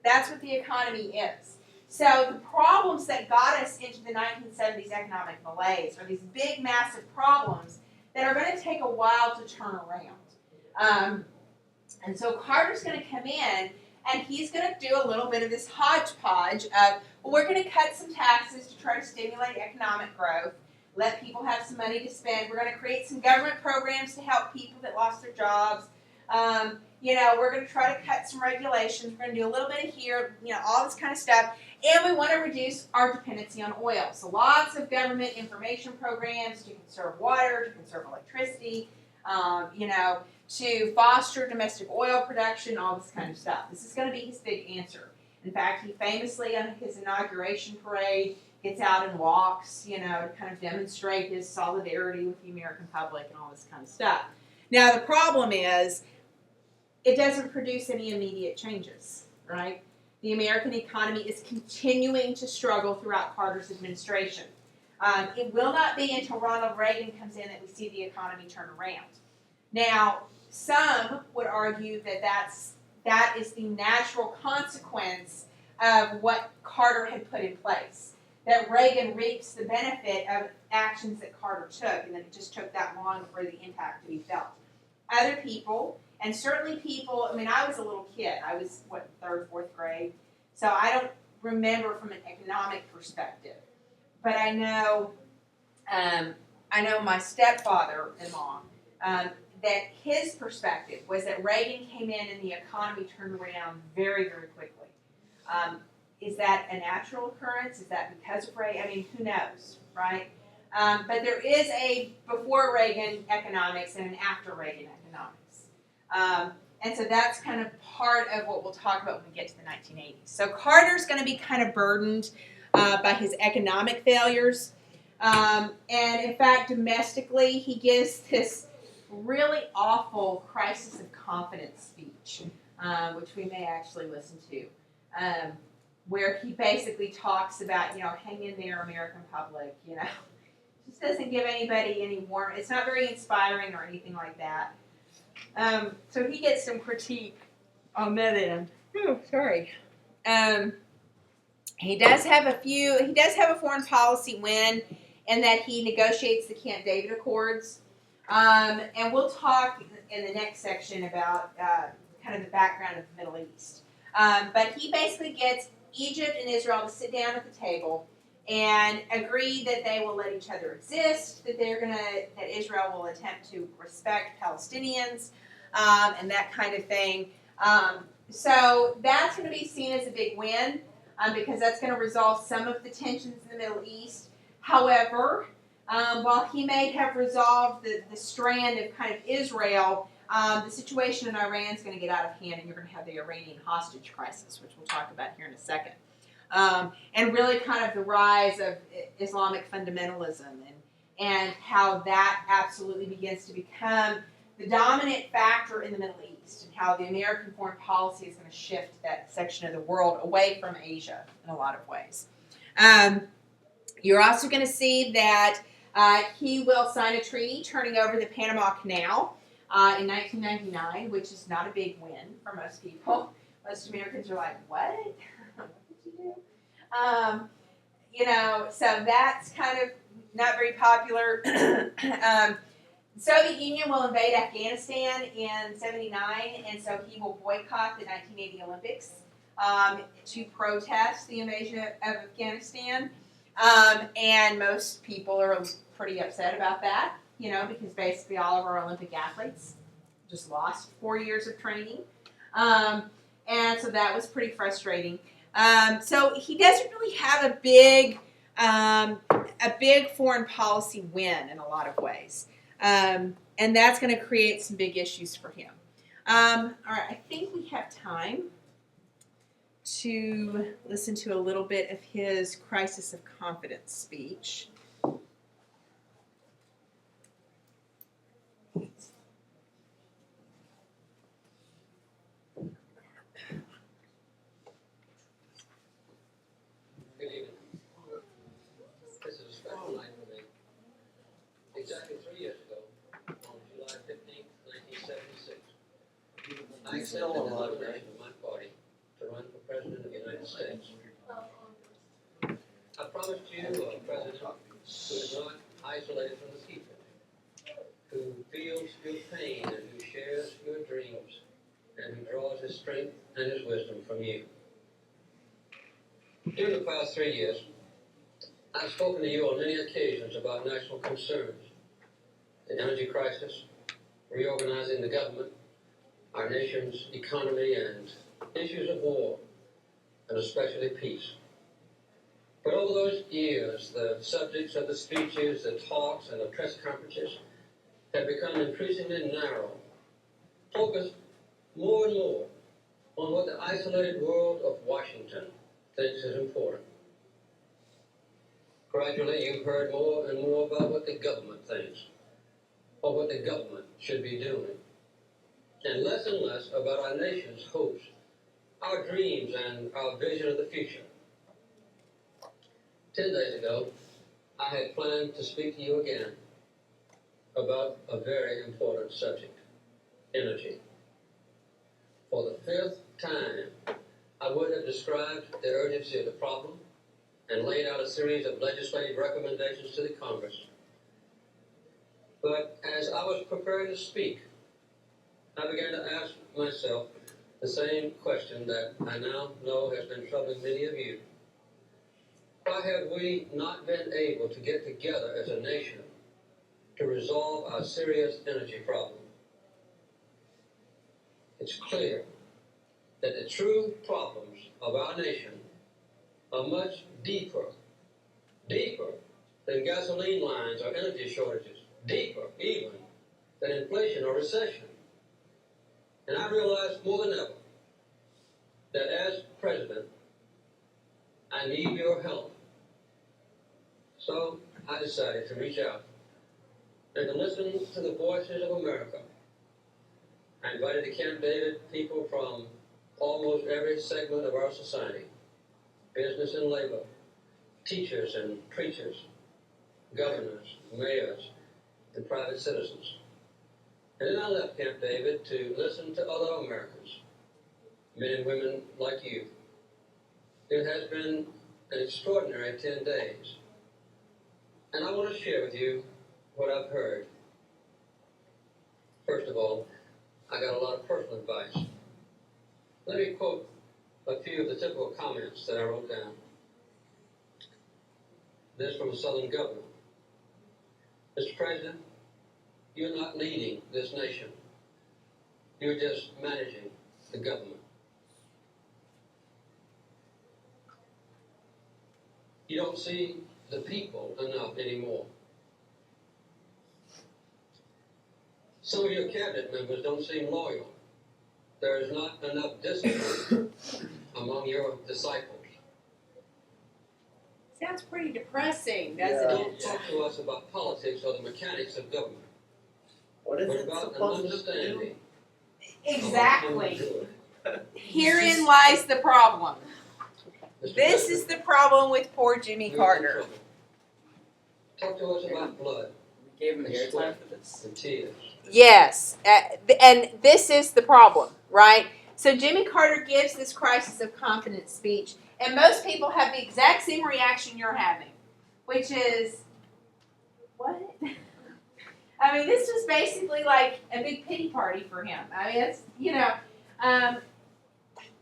That's what the economy is. So the problems that got us into the 1970s economic malaise are these big, massive problems that are going to take a while to turn around. And so Carter's going to come in, and he's going to do a little bit of this hodgepodge of, well, we're going to cut some taxes to try to stimulate economic growth, let people have some money to spend. We're going to create some government programs to help people that lost their jobs. We're going to try to cut some regulations. We're going to do a little bit of here, all this kind of stuff. And we want to reduce our dependency on oil. So lots of government information programs to conserve water, to conserve electricity, to foster domestic oil production, all this kind of stuff. This is going to be his big answer. In fact, he famously, on his inauguration parade, gets out and walks, to kind of demonstrate his solidarity with the American public and all this kind of stuff. Now, the problem is, it doesn't produce any immediate changes, right? The American economy is continuing to struggle throughout Carter's administration. It will not be until Ronald Reagan comes in that we see the economy turn around. Now, some would argue that that's that is the natural consequence of what Carter had put in place. That Reagan reaps the benefit of actions that Carter took, and that it just took that long for the impact to be felt. Other people, and certainly people, I mean, I was a little kid. I was, third, fourth grade. So I don't remember from an economic perspective. But I know my stepfather-in-law, that his perspective was that Reagan came in and the economy turned around very, very quickly. Is that a natural occurrence? Is that because of Reagan? I mean, who knows, right? But there is a before Reagan economics and an after Reagan economics. And so that's kind of part of what we'll talk about when we get to the 1980s. So Carter's going to be kind of burdened by his economic failures. And in fact, domestically, he gives this really awful crisis of confidence speech, which we may actually listen to, where he basically talks about, hang in there, American public, Just doesn't give anybody any warmth. It's not very inspiring or anything like that. So he gets some critique on that end. Oh, sorry. He does have a foreign policy win in that he negotiates the Camp David Accords. And we'll talk in the next section about kind of the background of the Middle East. But he basically gets Egypt and Israel to sit down at the table and agree that they will let each other exist, that Israel will attempt to respect Palestinians, and that kind of thing. So that's going to be seen as a big win, because that's going to resolve some of the tensions in the Middle East. However, while he may have resolved the strand of kind of Israel, the situation in Iran is going to get out of hand, and you're going to have the Iranian hostage crisis, which we'll talk about here in a second. And really kind of the rise of Islamic fundamentalism and how that absolutely begins to become the dominant factor in the Middle East, and how the American foreign policy is going to shift that section of the world away from Asia in a lot of ways. You're also going to see that he will sign a treaty turning over the Panama Canal in 1999, which is not a big win for most people. Most Americans are like, what? What did you do? So that's kind of not very popular. The Soviet Union will invade Afghanistan in '79, and so he will boycott the 1980 Olympics to protest the invasion of Afghanistan. And most people are pretty upset about that, because basically all of our Olympic athletes just lost 4 years of training. And so that was pretty frustrating. So he doesn't really have a big foreign policy win in a lot of ways. And that's going to create some big issues for him. All right, I think we have time to listen to a little bit of his crisis of confidence speech. Good evening. This is a special night for me. Exactly 3 years ago, on July 15th, 1976, I accepted the nomination of my party to run for President of the United States. I promised you a president who is not isolated from the people, who feels your pain and who shares your dreams, and who draws his strength and his wisdom from you. During the past 3 years, I've spoken to you on many occasions about national concerns, the energy crisis, reorganizing the government, our nation's economy, and issues of war, and especially peace. But over those years, the subjects of the speeches, the talks, and the press conferences have become increasingly narrow, focused more and more on what the isolated world of Washington thinks is important. Gradually, you've heard more and more about what the government thinks, or what the government should be doing, and less about our nation's hopes, our dreams, and our vision of the future. 10 days ago, I had planned to speak to you again about a very important subject, energy. For the fifth time, I would have described the urgency of the problem and laid out a series of legislative recommendations to the Congress. But as I was preparing to speak, I began to ask myself the same question that I now know has been troubling many of you. Why have we not been able to get together as a nation to resolve our serious energy problem? It's clear that the true problems of our nation are much deeper than gasoline lines or energy shortages, deeper even than inflation or recession. And I realize more than ever that as president, I need your help. So I decided to reach out and to listen to the voices of America. I invited to Camp David people from almost every segment of our society, business and labor, teachers and preachers, governors, mayors, and private citizens. And then I left Camp David to listen to other Americans, men and women like you. It has been an extraordinary 10 days. And I want to share with you what I've heard. First of all, I got a lot of personal advice. Let me quote a few of the typical comments that I wrote down. This from a Southern governor. Mr. President, you're not leading this nation. You're just managing the government. You don't see the people enough anymore. Some of your cabinet members don't seem loyal. There is not enough discipline among your disciples. Sounds pretty depressing, doesn't Yeah. Don't talk to us about politics or the mechanics of government, What is but it about an supposed to do? understanding Exactly. of how Herein lies the problem. Mr. This President, is the problem with poor Jimmy you're in Carter. trouble. Talk to us about blood We gave him airtime for this. and tears. Yes, and this is the problem, right? So Jimmy Carter gives this crisis of confidence speech, and most people have the exact same reaction you're having, which is, what? I mean, this was basically like a big pity party for him. I mean, it's,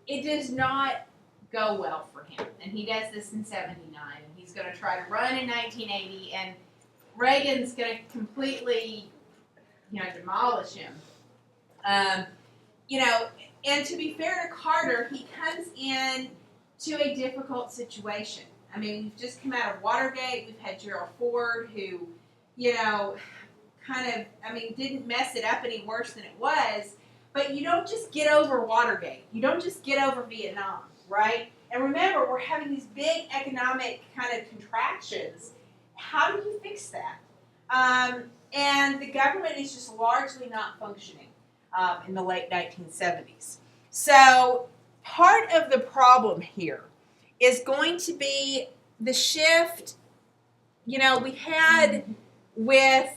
it does not go well for him. And he does this in 79, and he's going to try to run in 1980, and Reagan's going to completely, demolish him. And to be fair to Carter, he comes in to a difficult situation. I mean, we've just come out of Watergate. We've had Gerald Ford, who, didn't mess it up any worse than it was. But you don't just get over Watergate. You don't just get over Vietnam, right? And remember, we're having these big economic kind of contractions. How do you fix that? And the government is just largely not functioning in the late 1970s. So part of the problem here is going to be the shift, we had with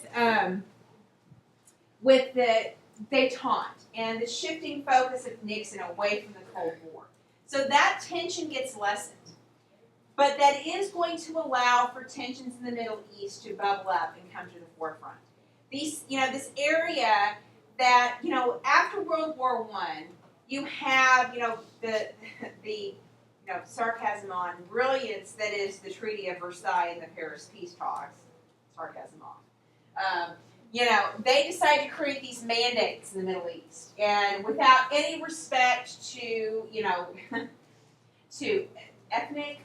the détente and the shifting focus of Nixon away from the Cold War. So that tension gets lessened. But that is going to allow for tensions in the Middle East to bubble up and come to the forefront. This area that, after World War I, you have, the sarcasm on brilliance that is the Treaty of Versailles and the Paris peace talks. Sarcasm off. They decide to create these mandates in the Middle East, and without any respect to, to ethnic,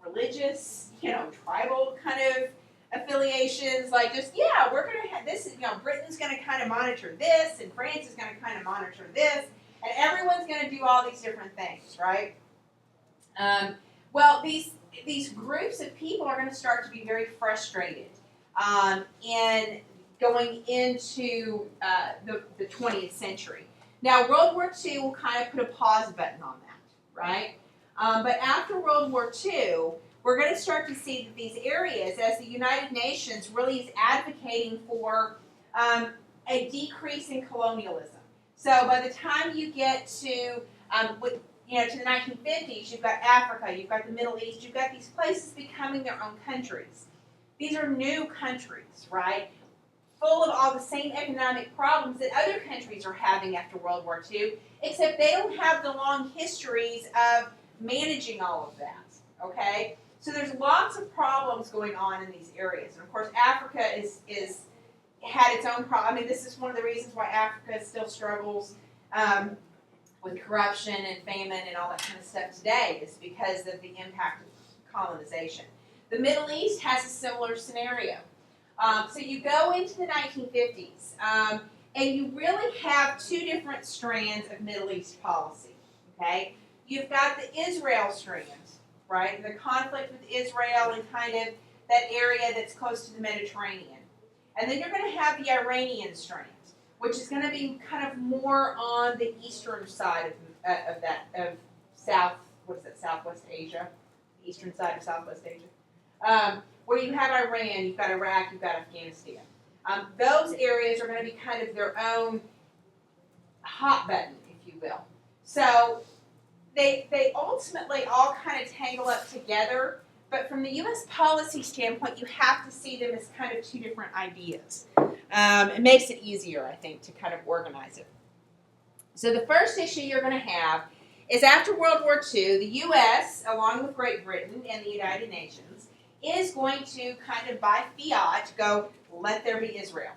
religious, tribal kind of affiliations, like just, we're going to have this, Britain's going to kind of monitor this, and France is going to kind of monitor this, and everyone's going to do all these different things, right? These groups of people are going to start to be very frustrated in going into the 20th century. Now, World War II will kind of put a pause button on that, right? But after World War II, we're going to start to see that these areas, as the United Nations really is advocating for a decrease in colonialism. So by the time you get to to the 1950s, you've got Africa, you've got the Middle East, you've got these places becoming their own countries. These are new countries, right? Full of all the same economic problems that other countries are having after World War II, except they don't have the long histories of managing all of that, okay? So there's lots of problems going on in these areas. And of course, Africa had its own problem. I mean, this is one of the reasons why Africa still struggles with corruption and famine and all that kind of stuff today, is because of the impact of colonization. The Middle East has a similar scenario. So you go into the 1950s, and you really have two different strands of Middle East policy, okay? You've got the Israel strand, right? The conflict with Israel and kind of that area that's close to the Mediterranean. And then you're going to have the Iranian strand, which is going to be kind of more on the eastern side of Southwest Asia, the eastern side of Southwest Asia, where you have Iran, you've got Iraq, you've got Afghanistan. Those areas are going to be kind of their own hot button, if you will. So they ultimately all kind of tangle up together, but from the U.S. policy standpoint, you have to see them as kind of two different ideas. It makes it easier, I think, to kind of organize it. So the first issue you're going to have is after World War II, the U.S., along with Great Britain and the United Nations, is going to kind of by fiat go, let there be Israel.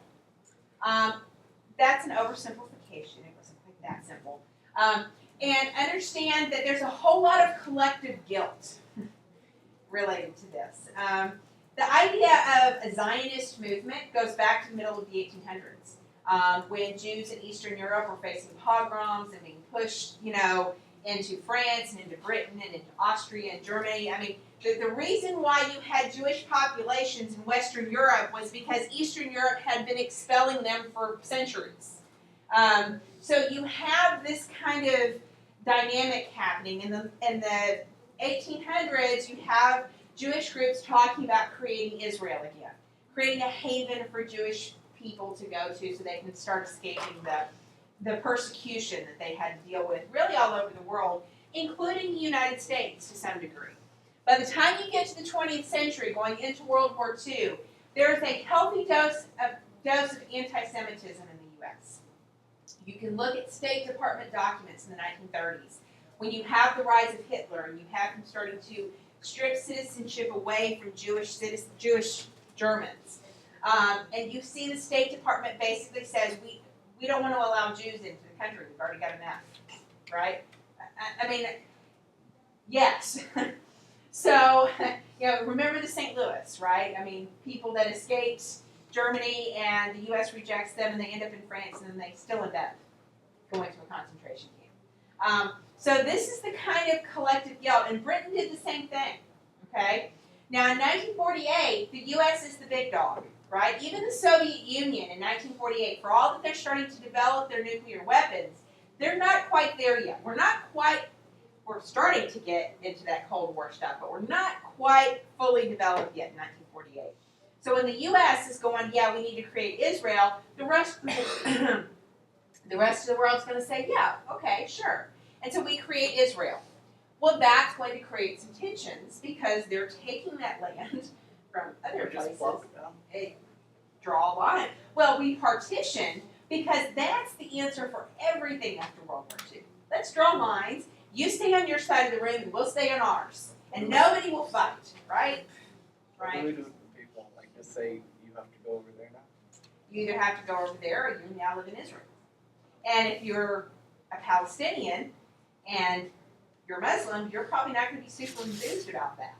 That's an oversimplification. It wasn't quite that simple. And understand that there's a whole lot of collective guilt related to this. The idea of a Zionist movement goes back to the middle of the 1800s, when Jews in Eastern Europe were facing pogroms and being pushed, into France and into Britain and into Austria and Germany. I mean, the reason why you had Jewish populations in Western Europe was because Eastern Europe had been expelling them for centuries. So you have this kind of dynamic happening. In the 1800s, you have Jewish groups talking about creating Israel again, creating a haven for Jewish people to go to so they can start escaping the persecution that they had to deal with really all over the world, including the United States to some degree. By the time you get to the 20th century, going into World War II, there is a healthy dose of anti-Semitism in the U.S. You can look at State Department documents in the 1930s, when you have the rise of Hitler and you have him starting to strip citizenship away from Jewish Germans. And you see the State Department basically says, we don't want to allow Jews into the country. We've already got enough, right? I mean, yes. So, remember the St. Louis, right? I mean, people that escaped Germany and the U.S. rejects them and they end up in France and then they still end up going to a concentration camp. So this is the kind of collective guilt, and Britain did the same thing, okay? Now, in 1948, the U.S. is the big dog, right? Even the Soviet Union in 1948, for all that they're starting to develop their nuclear weapons, they're not quite there yet. We're starting to get into that Cold War stuff, but we're not quite fully developed yet in 1948. So when the U.S. is going, yeah, we need to create Israel, the rest of the world's going to say, yeah, okay, sure. And so we create Israel. Well, that's going to create some tensions because they're taking that land from other places. Draw a line. Well, we partition because that's the answer for everything after World War II. Let's draw lines. You stay on your side of the room and we'll stay on ours. And nobody will fight, right? What do we do with the people? Like, just say you have to go over there now? You either have to go over there or you now live in Israel. And if you're a Palestinian and you're Muslim, you're probably not going to be super enthused about that,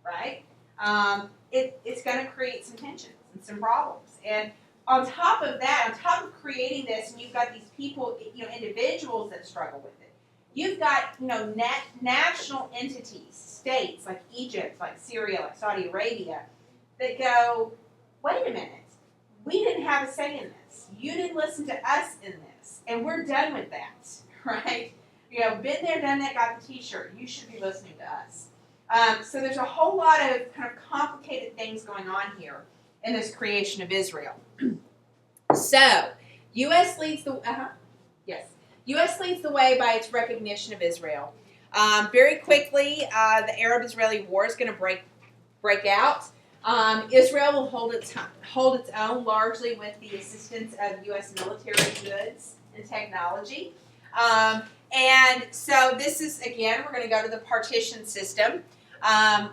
right? It's going to create some tensions and some problems. And on top of that, on top of creating this, and you've got these people, individuals that struggle with it. You've got, national entities, states like Egypt, like Syria, like Saudi Arabia, that go, wait a minute, we didn't have a say in this. You didn't listen to us in this, and we're done with that, right? Been there, done that, got the T-shirt. You should be listening to us. So there's a whole lot of kind of complicated things going on here in this creation of Israel. So, U.S. leads the, yes. U.S. leads the way by its recognition of Israel. Very quickly, the Arab-Israeli War is going to break out. Israel will hold its own largely with the assistance of U.S. military goods and technology. And so this is, again, we're going to go to the partition system,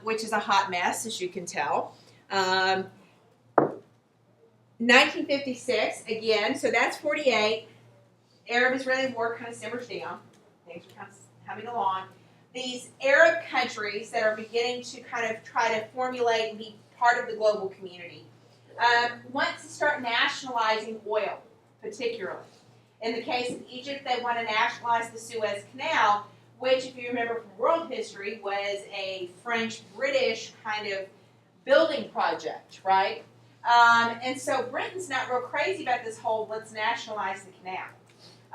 which is a hot mess, as you can tell. 1956, again, so that's 48. Arab-Israeli War kind of simmers down. Things are kind of coming along. These Arab countries that are beginning to kind of try to formulate and be part of the global community want to start nationalizing oil, particularly. In the case of Egypt, they want to nationalize the Suez Canal, which, if you remember from world history, was a French-British kind of building project, right? And so Britain's not real crazy about this whole let's nationalize the canal.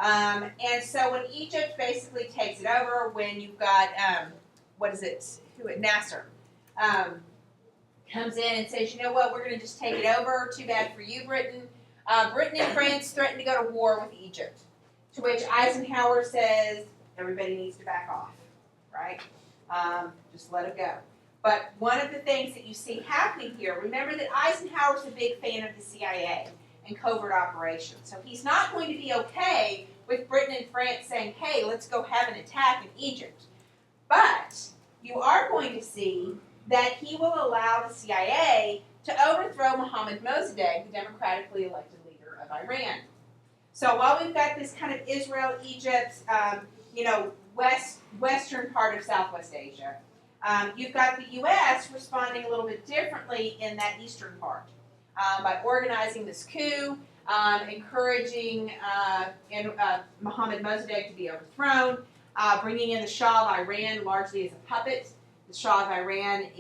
And so when Egypt basically takes it over, when you've got, Nasser, comes in and says, you know what, we're going to just take it over, too bad for you, Britain. Britain and France threaten to go to war with Egypt, to which Eisenhower says, everybody needs to back off, right? Just let it go. But one of the things that you see happening here, remember that Eisenhower's a big fan of the CIA and covert operations. So he's not going to be okay with Britain and France saying, hey, let's go have an attack in Egypt. But you are going to see that he will allow the CIA to overthrow Mohammad Mossadegh, the democratically elected leader of Iran. So while we've got this kind of Israel, Egypt, western part of Southwest Asia, you've got the U.S. responding a little bit differently in that eastern part by organizing this coup, encouraging Mohammad Mossadegh to be overthrown, bringing in the Shah of Iran largely as a puppet. The Shah of Iran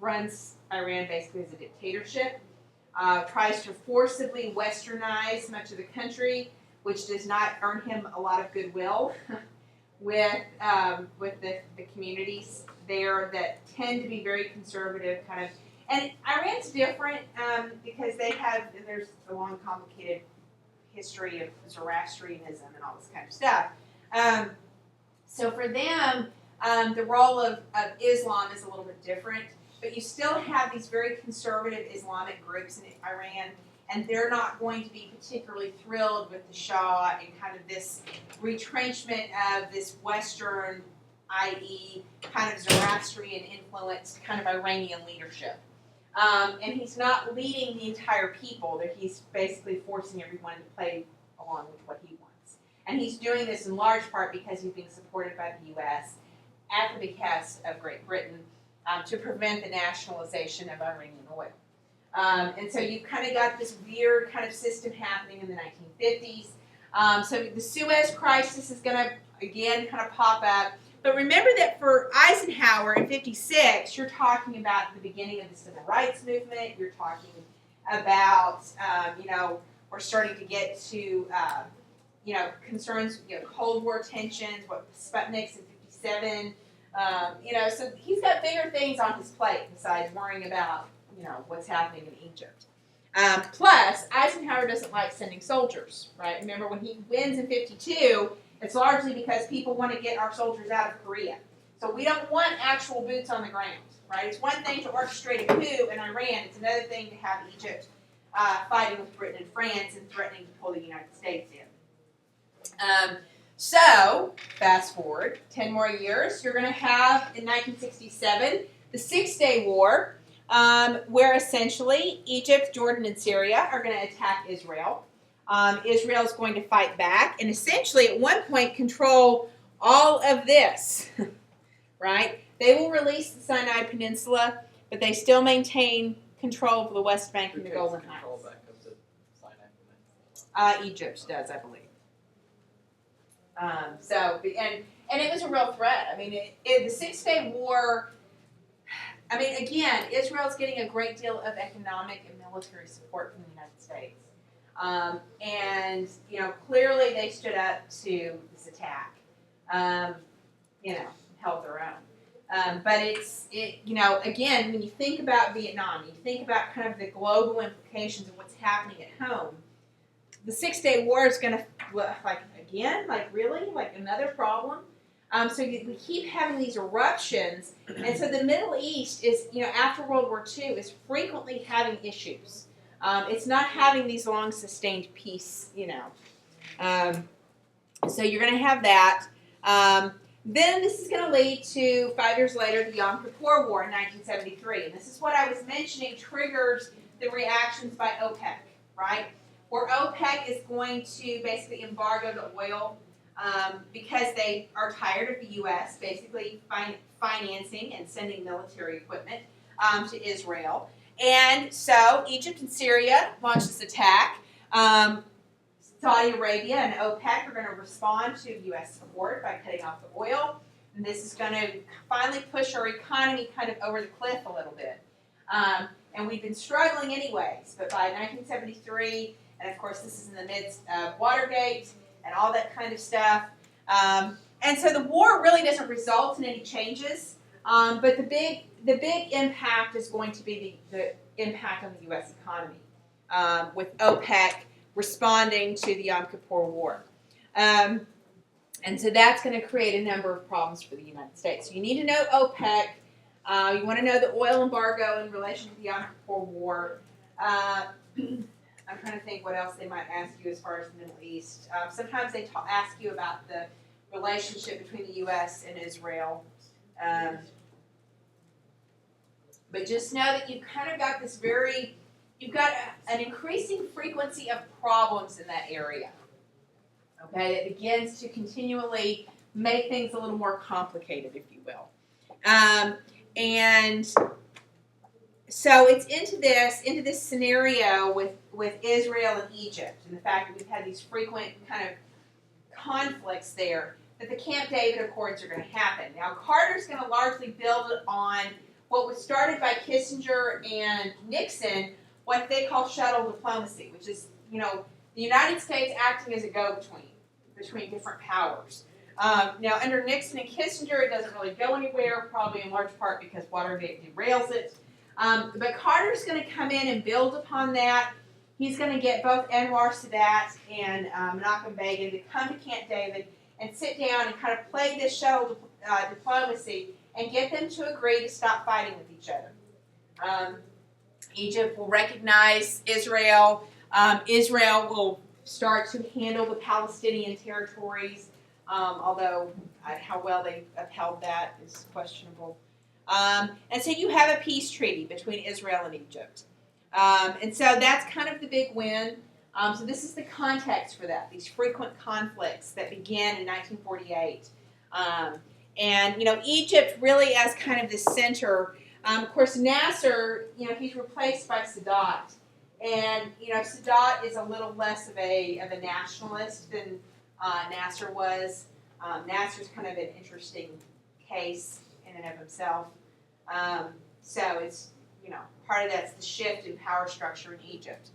runs Iran basically as a dictatorship, tries to forcibly westernize much of the country, which does not earn him a lot of goodwill with the communities there that tend to be very conservative kind of. And Iran's different because there's a long, complicated history of Zoroastrianism and all this kind of stuff. So for them, the role of Islam is a little bit different, but you still have these very conservative Islamic groups in Iran, and they're not going to be particularly thrilled with the Shah and kind of this retrenchment of this Western, i.e. kind of Zoroastrian influenced kind of Iranian leadership. And he's not leading the entire people, that he's basically forcing everyone to play along with what he wants. And he's doing this in large part because he's being supported by the U.S. at the behest of Great Britain to prevent the nationalization of Iranian oil. And so you've kind of got this weird kind of system happening in the 1950s. So the Suez Crisis is going to, again, kind of pop up. But remember that for Eisenhower in 56, you're talking about the beginning of the Civil Rights Movement. You're talking about, we're starting to get to, concerns, Cold War tensions, what Sputnik's in 57. So he's got bigger things on his plate besides worrying about, what's happening in Egypt. Plus, Eisenhower doesn't like sending soldiers, right? Remember when he wins in 52, it's largely because people want to get our soldiers out of Korea. So we don't want actual boots on the ground, right? It's one thing to orchestrate a coup in Iran. It's another thing to have Egypt fighting with Britain and France and threatening to pull the United States in. So, fast forward 10 more years, you're going to have, in 1967, the Six-Day War, where essentially Egypt, Jordan, and Syria are going to attack Israel. Israel is going to fight back and essentially at one point control all of this, right? They will release the Sinai Peninsula, but they still maintain control of the West Bank and the Golan Heights. Back of the Sinai Peninsula? Egypt does, I believe. And it was a real threat. I mean, the Six-Day War, again, Israel's getting a great deal of economic and military support from the United States. And clearly they stood up to this attack, held their own. But again, when you think about Vietnam, you think about kind of the global implications of what's happening at home, the Six-Day War is going to like again, like really, like another problem. We keep having these eruptions, and so the Middle East is, after World War II, is frequently having issues. It's not having these long sustained peace, so you're going to have that. Then this is going to lead to 5 years later the Yom Kippur War in 1973, and this is what I was mentioning triggers the reactions by OPEC, right? Where OPEC is going to basically embargo the oil because they are tired of the U.S. basically financing and sending military equipment to Israel. And so Egypt and Syria launch this attack. Saudi Arabia and OPEC are going to respond to U.S. support by cutting off the oil. And this is going to finally push our economy kind of over the cliff a little bit. And we've been struggling anyways, but by 1973, and of course this is in the midst of Watergate and all that kind of stuff. And so the war really doesn't result in any changes, but the big impact is going to be the impact on the U.S. economy with OPEC responding to the Yom Kippur War. And so that's going to create a number of problems for the United States. So you need to know OPEC. You want to know the oil embargo in relation to the Yom Kippur War. I'm trying to think what else they might ask you as far as the Middle East. Sometimes they ask you about the relationship between the U.S. and Israel. But just know that you've kind of got this you've got an increasing frequency of problems in that area. Okay, that begins to continually make things a little more complicated, if you will. And so it's into this scenario with Israel and Egypt, and the fact that we've had these frequent kind of conflicts there, that the Camp David Accords are going to happen. Now, Carter's going to largely build on what was started by Kissinger and Nixon, what they call shuttle diplomacy, which is, the United States acting as a go-between different powers. Now, under Nixon and Kissinger, it doesn't really go anywhere, probably in large part because Watergate derails it. But Carter's going to come in and build upon that. He's going to get both Anwar Sadat and Menachem Begin to come to Camp David and sit down and kind of play this shuttle diplomacy and get them to agree to stop fighting with each other. Egypt will recognize Israel. Israel will start to handle the Palestinian territories, although how well they upheld that is questionable. And so you have a peace treaty between Israel and Egypt. And so that's kind of the big win. So this is the context for that, these frequent conflicts that began in 1948. And, Egypt really as kind of the center. Of course, Nasser, he's replaced by Sadat. And, Sadat is a little less of a nationalist than Nasser was. Nasser's kind of an interesting case in and of himself. So it's, part of that's the shift in power structure in Egypt.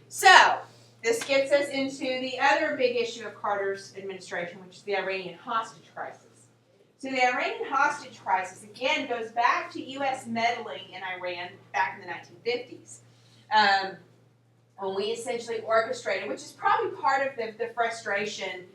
So this gets us into the other big issue of Carter's administration, which is the Iranian hostage crisis. So the Iranian hostage crisis, again, goes back to U.S. meddling in Iran back in the 1950s. When we essentially orchestrated, which is probably part of the frustration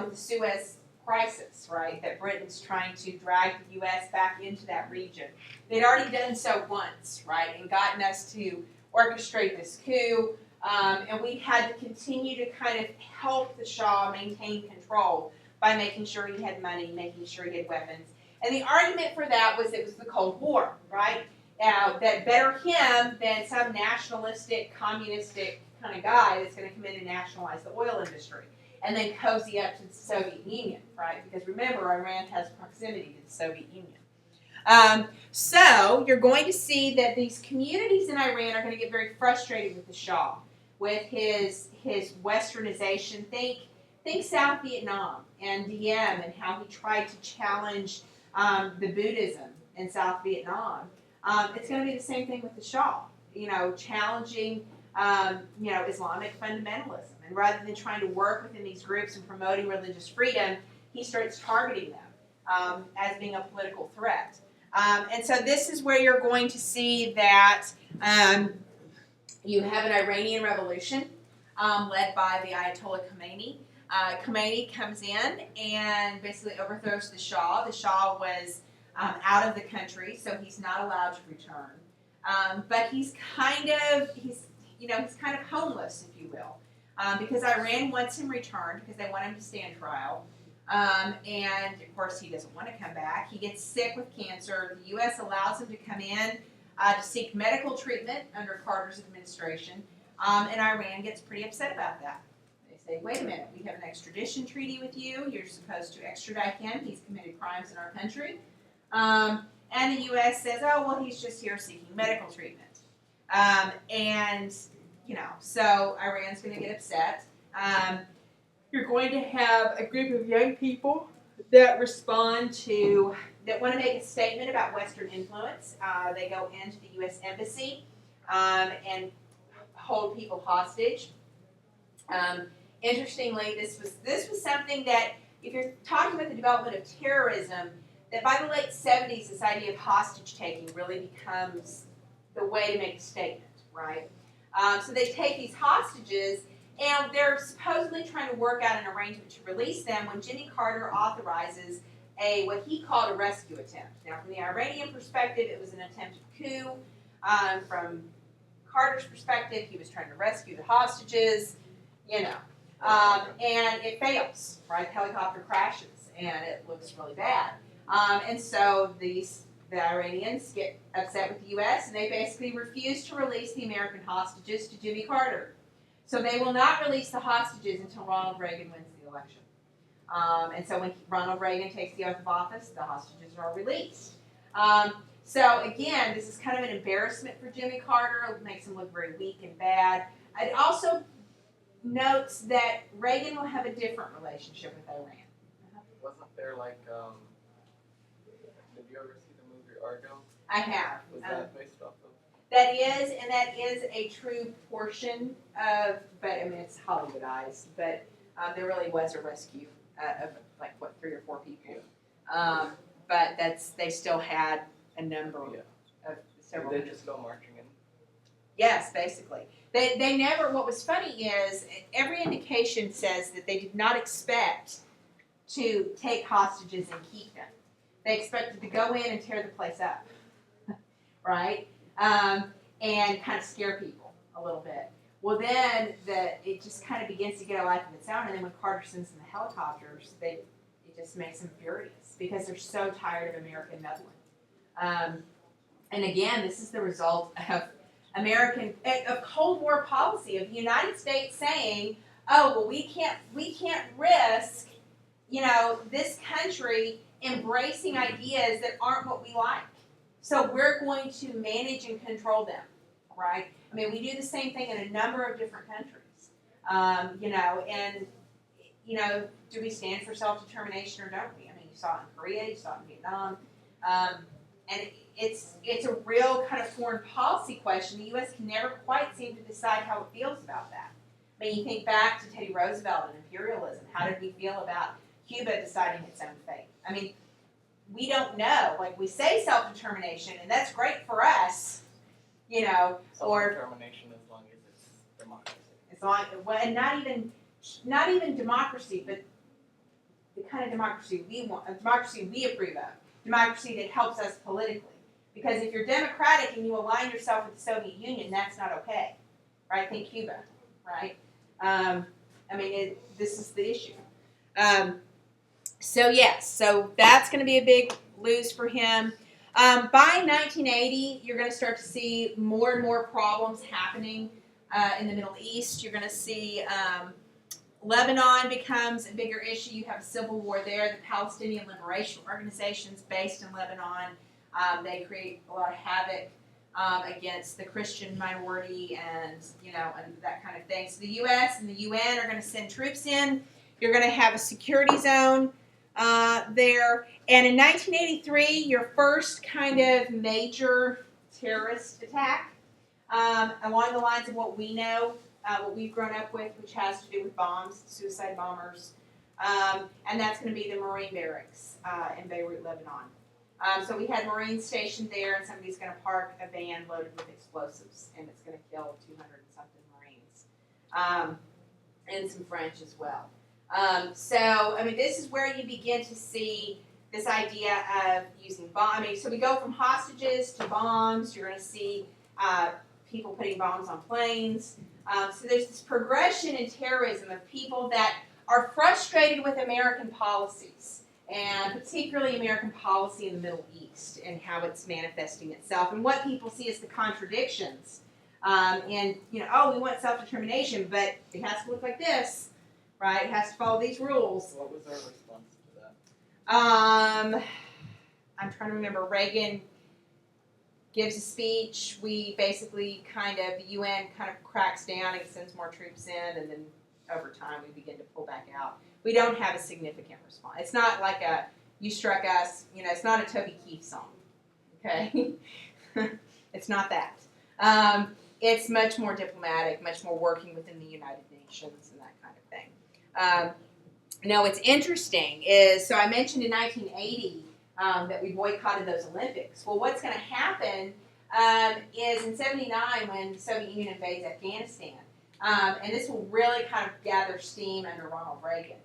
with the Suez crisis, right? That Britain's trying to drag the U.S. back into that region. They'd already done so once, right? And gotten us to orchestrate this coup. And we had to continue to kind of help the Shah maintain control by making sure he had money, making sure he had weapons. And the argument for that was it was the Cold War, right? That better him than some nationalistic, communistic kind of guy that's going to come in and nationalize the oil industry and then cozy up to the Soviet Union, right? Because remember, Iran has proximity to the Soviet Union. So you're going to see that these communities in Iran are going to get very frustrated with the Shah, with his westernization. Think South Vietnam and Diem and how he tried to challenge the Buddhism in South Vietnam. It's going to be the same thing with the Shah, challenging, Islamic fundamentalism. And rather than trying to work within these groups and promoting religious freedom, he starts targeting them as being a political threat. And so this is where you're going to see that you have an Iranian revolution. led by the Ayatollah Khomeini. Khomeini comes in and basically overthrows the Shah. The Shah was out of the country, so he's not allowed to return. But he's kind of homeless, if you will, because Iran wants him returned because they want him to stand trial. And of course, he doesn't want to come back. He gets sick with cancer. The U.S. allows him to come in to seek medical treatment under Carter's administration, and Iran gets pretty upset about that. They say, wait a minute, we have an extradition treaty with you. You're supposed to extradite him. He's committed crimes in our country. And the U.S. says, oh, well, he's just here seeking medical treatment. So Iran's going to get upset. You're going to have a group of young people that want to make a statement about Western influence. They go into the U.S. Embassy and hold people hostage. Interestingly, this was something that, if you're talking about the development of terrorism, that by the late 70s, this idea of hostage taking really becomes the way to make a statement, right? So they take these hostages, and they're supposedly trying to work out an arrangement to release them when Jimmy Carter authorizes what he called a rescue attempt. Now, from the Iranian perspective, it was an attempted coup. From Carter's perspective, he was trying to rescue the hostages, and it fails, right? The helicopter crashes, and it looks really bad. And so the Iranians get upset with the U.S., and they basically refuse to release the American hostages to Jimmy Carter. So they will not release the hostages until Ronald Reagan wins the election. And so when Ronald Reagan takes the oath of office, the hostages are released. So again, this is kind of an embarrassment for Jimmy Carter. It makes him look very weak and bad. It also notes that Reagan will have a different relationship with Iran. Wasn't there did you ever see the movie Argo? I have. Was that based off of? That is a true portion of, but I mean it's Hollywoodized, but there really was a rescue of 3 or 4 people. Yeah. But they still had a number of several. Did they just go marching in? Yes, basically. They never, what was funny is every indication says that they did not expect to take hostages and keep them. They expected to go in and tear the place up, right? And kind of scare people a little bit. Well, then it just kind of begins to get a life of its own, and then when Carter sends them the helicopters, it just makes them furious because they're so tired of American meddling. And again, this is the result of Cold War policy of the United States saying, "Oh, well, we can't risk, this country embracing ideas that aren't what we like. So we're going to manage and control them." Right? I mean, we do the same thing in a number of different countries. Do we stand for self-determination or don't we? I mean, you saw it in Korea, you saw it in Vietnam, and it's a real kind of foreign policy question. The U.S. can never quite seem to decide how it feels about that. I mean, you think back to Teddy Roosevelt and imperialism. How did we feel about Cuba deciding its own fate? I mean, we don't know. We say self-determination, and that's great for us. Self-determination as long as it's democracy. And not even democracy, but the kind of democracy we want, a democracy we approve of, democracy that helps us politically. Because if you're democratic and you align yourself with the Soviet Union, that's not okay, right? Think Cuba, right? This is the issue. So that's going to be a big lose for him. By 1980, you're going to start to see more and more problems happening in the Middle East. You're going to see Lebanon becomes a bigger issue. You have a civil war there. The Palestinian Liberation Organizations based in Lebanon, they create a lot of havoc against the Christian minority and that kind of thing. So the U.S. and the UN are going to send troops in. You're going to have a security zone there. And in 1983, your first kind of major terrorist attack along the lines of what we know, what we've grown up with, which has to do with bombs, suicide bombers. And that's going to be the Marine barracks in Beirut, Lebanon. So we had Marines stationed there, and somebody's going to park a van loaded with explosives, and it's going to kill 200 and something Marines. and some French as well. So, I mean, this is where you begin to see this idea of using bombs. So we go from hostages to bombs. You're going to see people putting bombs on planes. So there's this progression in terrorism of people that are frustrated with American policies, and particularly American policy in the Middle East and how it's manifesting itself, and what people see as the contradictions. And, you know, oh, we want self-determination, but it has to look like this, right? It has to follow these rules. What was our response to that? I'm trying to remember. Reagan gives a speech. We basically the UN kind of cracks down and sends more troops in, and then over time we begin to pull back out. We don't have a significant response. It's not like a "you struck us," you know. It's not a Toby Keith song, okay? It's not that. It's much more diplomatic, much more working within the United Nations and that kind of thing. Now, what's interesting is, so I mentioned in 1980 that we boycotted those Olympics. Well, what's going to happen is in '79 when the Soviet Union invades Afghanistan, and this will really kind of gather steam under Ronald Reagan.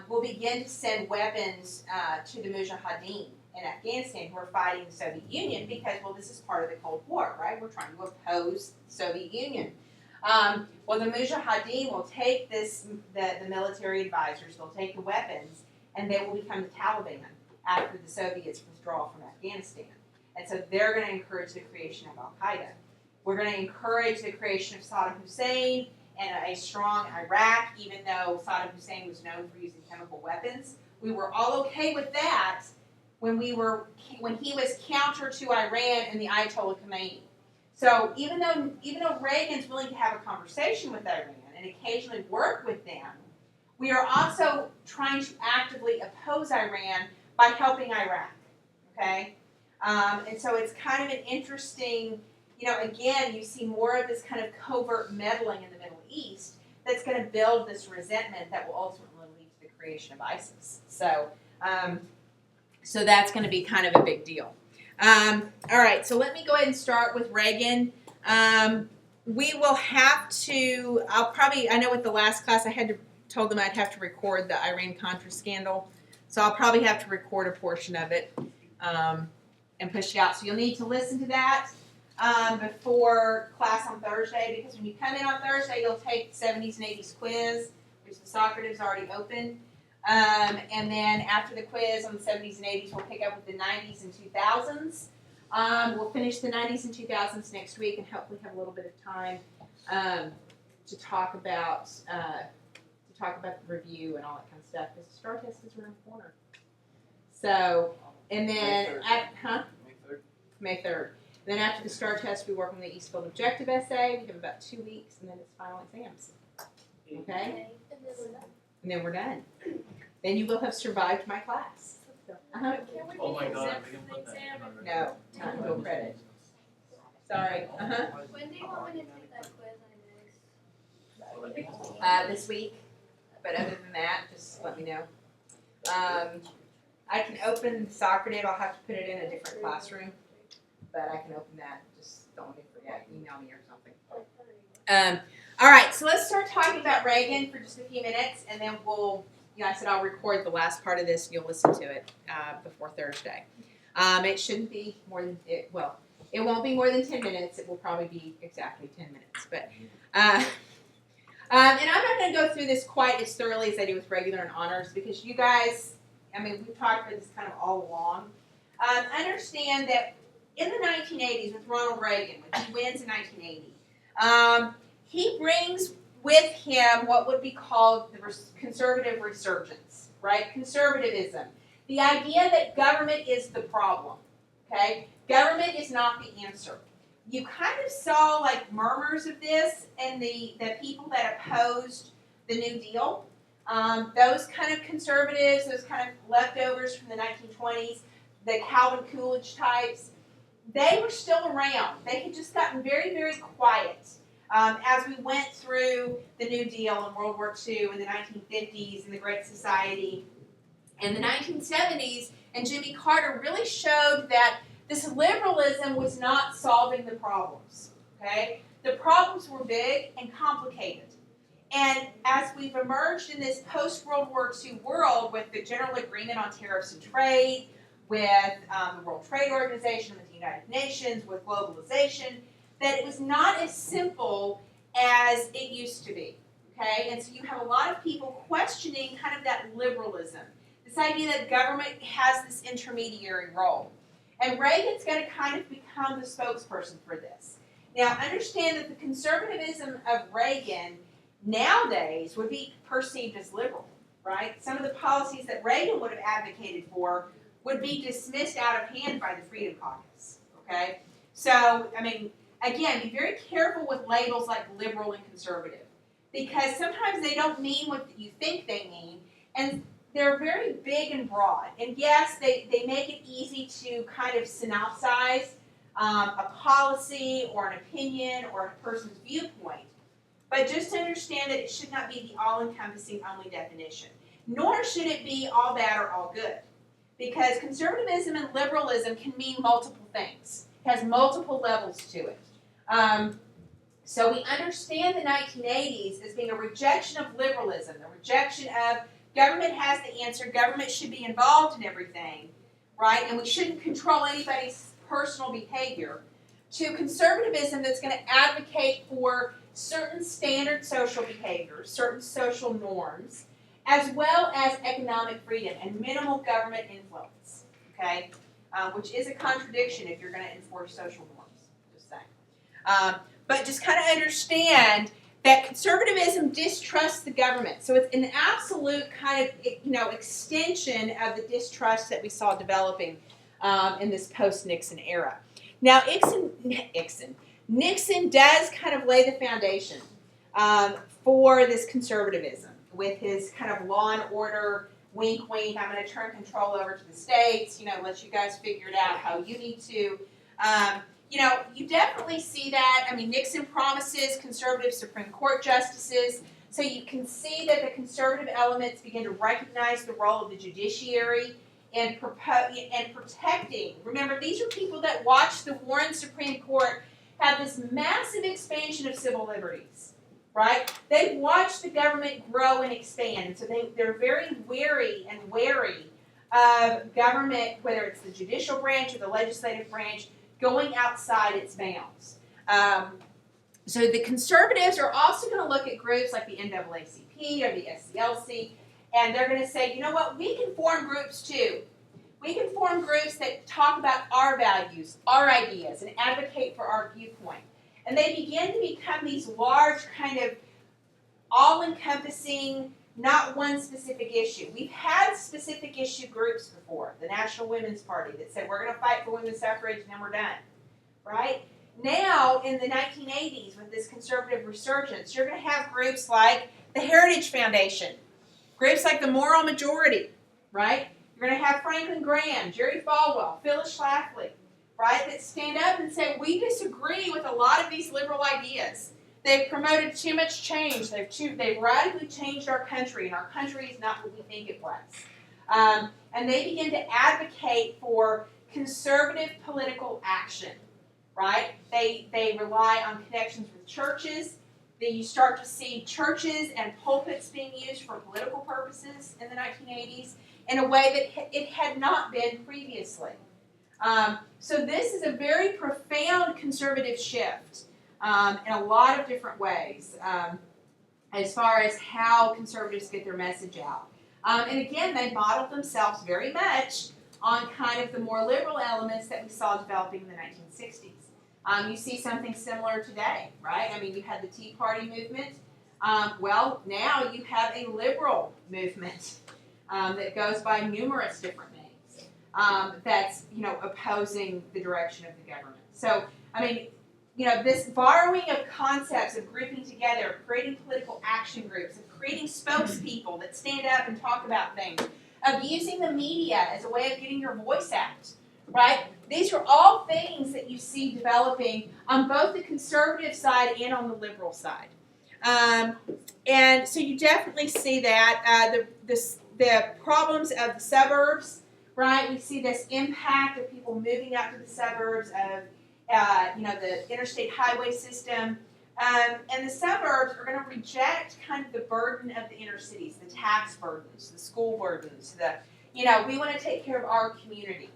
We'll begin to send weapons to the Mujahideen in Afghanistan who are fighting the Soviet Union because, well, this is part of the Cold War, right? We're trying to oppose the Soviet Union. Well, the Mujahideen will take the military advisors, they'll take the weapons, and they will become the Taliban after the Soviets withdraw from Afghanistan. And so they're going to encourage the creation of Al-Qaeda. We're going to encourage the creation of Saddam Hussein and a strong Iraq, even though Saddam Hussein was known for using chemical weapons. We were all okay with that when he was counter to Iran and the Ayatollah Khomeini. So even though Reagan's willing to have a conversation with Iran and occasionally work with them, we are also trying to actively oppose Iran by helping Iraq. Okay, and so it's kind of an interesting. You know, again, you see more of this kind of covert meddling in the Middle East that's going to build this resentment that will ultimately lead to the creation of ISIS. So, so that's going to be kind of a big deal. All right, so let me go ahead and start with Reagan. We will have to, I know with the last class told them I'd have to record the Iran-Contra scandal. So I'll probably have to record a portion of it and push it out. So you'll need to listen to that before class on Thursday, because when you come in on Thursday, you'll take the 70s and 80s quiz, which the Socrative is already open. And then after the quiz on the 70s and 80s, we'll pick up with the 90s and 2000s. We'll finish the 90s and 2000s next week and hopefully have a little bit of time to talk about the review and all that kind of stuff, because the STAR test is around the corner. So, and then, May 3rd. Then after the STAR test, we work on the Eastfield Objective Essay. We have about 2 weeks, and then it's final exams. Okay? And then we're done. Then you will have survived my class. Oh my God, we can put that in already. No, no credit. Sorry. When do you want me to take that quiz I missed? This week. But other than that, just let me know. I can open Socrative. I'll have to put it in a different classroom. But I can open that. Just don't let me forget. Email me or something. All right, so let's start talking about Reagan for just a few minutes, and then I said I'll record the last part of this, and you'll listen to it before Thursday. It shouldn't be more than, it won't be more than 10 minutes. It will probably be exactly 10 minutes. But, and I'm not going to go through this quite as thoroughly as I do with regular and honors, because you guys, we've talked about this kind of all along. Understand that in the 1980s with Ronald Reagan, when he wins in 1980, he brings with him what would be called the conservative resurgence, right? Conservatism. The idea that government is the problem, okay? Government is not the answer. You kind of saw like murmurs of this in the people that opposed the New Deal. Those kind of conservatives, those kind of leftovers from the 1920s, the Calvin Coolidge types, they were still around. They had just gotten very, very quiet as we went through the New Deal and World War II and the 1950s and the Great Society and the 1970s. And Jimmy Carter really showed that this liberalism was not solving the problems. Okay, the problems were big and complicated. And as we've emerged in this post-World War II world with the General Agreement on Tariffs and Trade, with the World Trade Organization, with the United Nations, with globalization, that it was not as simple as it used to be. Okay, and so you have a lot of people questioning kind of that liberalism, this idea that government has this intermediary role. And Reagan's going to kind of become the spokesperson for this. Now, understand that the conservatism of Reagan nowadays would be perceived as liberal, right? Some of the policies that Reagan would have advocated for would be dismissed out of hand by the Freedom Caucus, okay? So, I mean, again, be very careful with labels like liberal and conservative, because sometimes they don't mean what you think they mean, and they're very big and broad. And yes, they make it easy to kind of synopsize a policy or an opinion or a person's viewpoint. But just understand that it should not be the all-encompassing only definition. Nor should it be all bad or all good. Because conservatism and liberalism can mean multiple things. It has multiple levels to it. So we understand the 1980s as being a rejection of liberalism, a rejection of government has the answer, government should be involved in everything, right? And we shouldn't control anybody's personal behavior, to conservatism that's going to advocate for certain standard social behaviors, certain social norms, as well as economic freedom and minimal government influence, okay? Which is a contradiction if you're going to enforce social norms, just saying. But just kind of understand that conservatism distrusts the government. So it's an absolute kind of, extension of the distrust that we saw developing in this post-Nixon era. Now, Nixon does kind of lay the foundation for this conservatism with his kind of law and order, wink, wink, I'm going to turn control over to the states, let you guys figure it out how you need to. You definitely see that. I mean, Nixon promises conservative Supreme Court justices, so you can see that the conservative elements begin to recognize the role of the judiciary and protecting. Remember, these are people that watched the Warren Supreme Court have this massive expansion of civil liberties, right? They've watched the government grow and expand, and so they're very wary and wary of government, whether it's the judicial branch or the legislative branch, going outside its bounds. So the conservatives are also going to look at groups like the NAACP or the SCLC, and they're going to say, you know what, we can form groups too. We can form groups that talk about our values, our ideas, and advocate for our viewpoint. And they begin to become these large kind of all-encompassing, not one specific issue. We've had specific issue groups before, the National Women's Party that said we're going to fight for women's suffrage and then we're done, right? Now, in the 1980s, with this conservative resurgence, you're going to have groups like the Heritage Foundation, groups like the Moral Majority, right? You're going to have Franklin Graham, Jerry Falwell, Phyllis Schlafly, right, that stand up and say, we disagree with a lot of these liberal ideas. They've promoted too much change. They've radically changed our country, and our country is not what we think it was. And they begin to advocate for conservative political action, right? They rely on connections with churches. Then you start to see churches and pulpits being used for political purposes in the 1980s in a way that it had not been previously. So this is a very profound conservative shift in a lot of different ways as far as how conservatives get their message out. And again, they modeled themselves very much on kind of the more liberal elements that we saw developing in the 1960s. You see something similar today, right? I mean, you had the Tea Party movement. Well, now you have a liberal movement that goes by numerous different names that's, opposing the direction of the government. So, I mean, this borrowing of concepts of grouping together, of creating political action groups, of creating spokespeople that stand up and talk about things, of using the media as a way of getting your voice out, right? These are all things that you see developing on both the conservative side and on the liberal side. And so you definitely see that. The problems of the suburbs, right? We see this impact of people moving out to the suburbs, of the interstate highway system, And the suburbs are gonna reject kind of the burden of the inner cities, the tax burdens, the school burdens, we wanna take care of our community.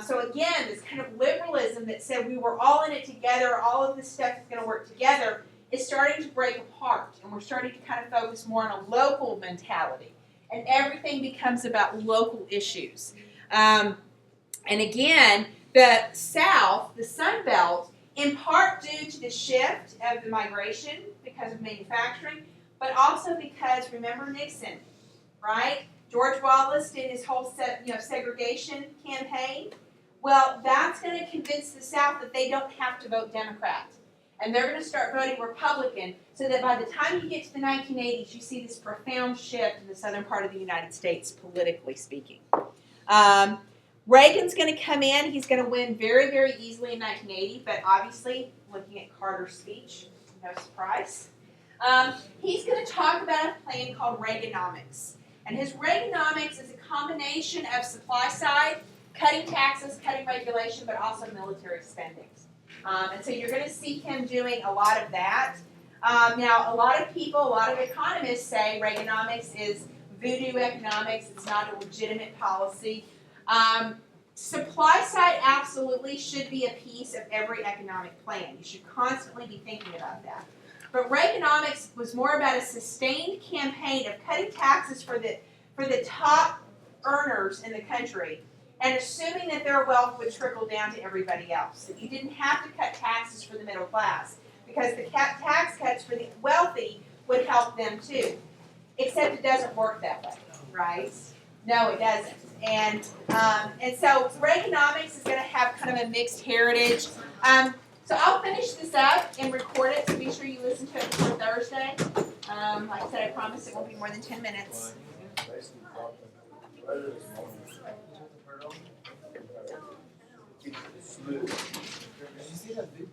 So again, this kind of liberalism that said we were all in it together, all of this stuff is gonna work together, is starting to break apart. And we're starting to kind of focus more on a local mentality. And everything becomes about local issues. And again, the South, the Sun Belt, in part due to the shift of the migration because of manufacturing, but also because, remember Nixon, right? George Wallace did his whole segregation campaign. Well, that's going to convince the South that they don't have to vote Democrat. And they're going to start voting Republican so that by the time you get to the 1980s, you see this profound shift in the southern part of the United States, politically speaking. Reagan's going to come in. He's going to win very, very easily in 1980, but obviously, looking at Carter's speech, no surprise. He's going to talk about a plan called Reaganomics. And his Reaganomics is a combination of supply side, cutting taxes, cutting regulation, but also military spending. And so you're going to see him doing a lot of that. Now, a lot of people, a lot of economists say Reaganomics is voodoo economics. It's not a legitimate policy. Supply side absolutely should be a piece of every economic plan. You should constantly be thinking about that. But Reaganomics was more about a sustained campaign of cutting taxes for the top earners in the country and assuming that their wealth would trickle down to everybody else. That you didn't have to cut taxes for the middle class because the tax cuts for the wealthy would help them too. Except it doesn't work that way, right? No, it doesn't. And so Reaganomics is going to have kind of a mixed heritage. So I'll finish this up and record it, so be sure you listen to it before Thursday. Like I said, I promise it won't be more than 10 minutes. Did you see that video?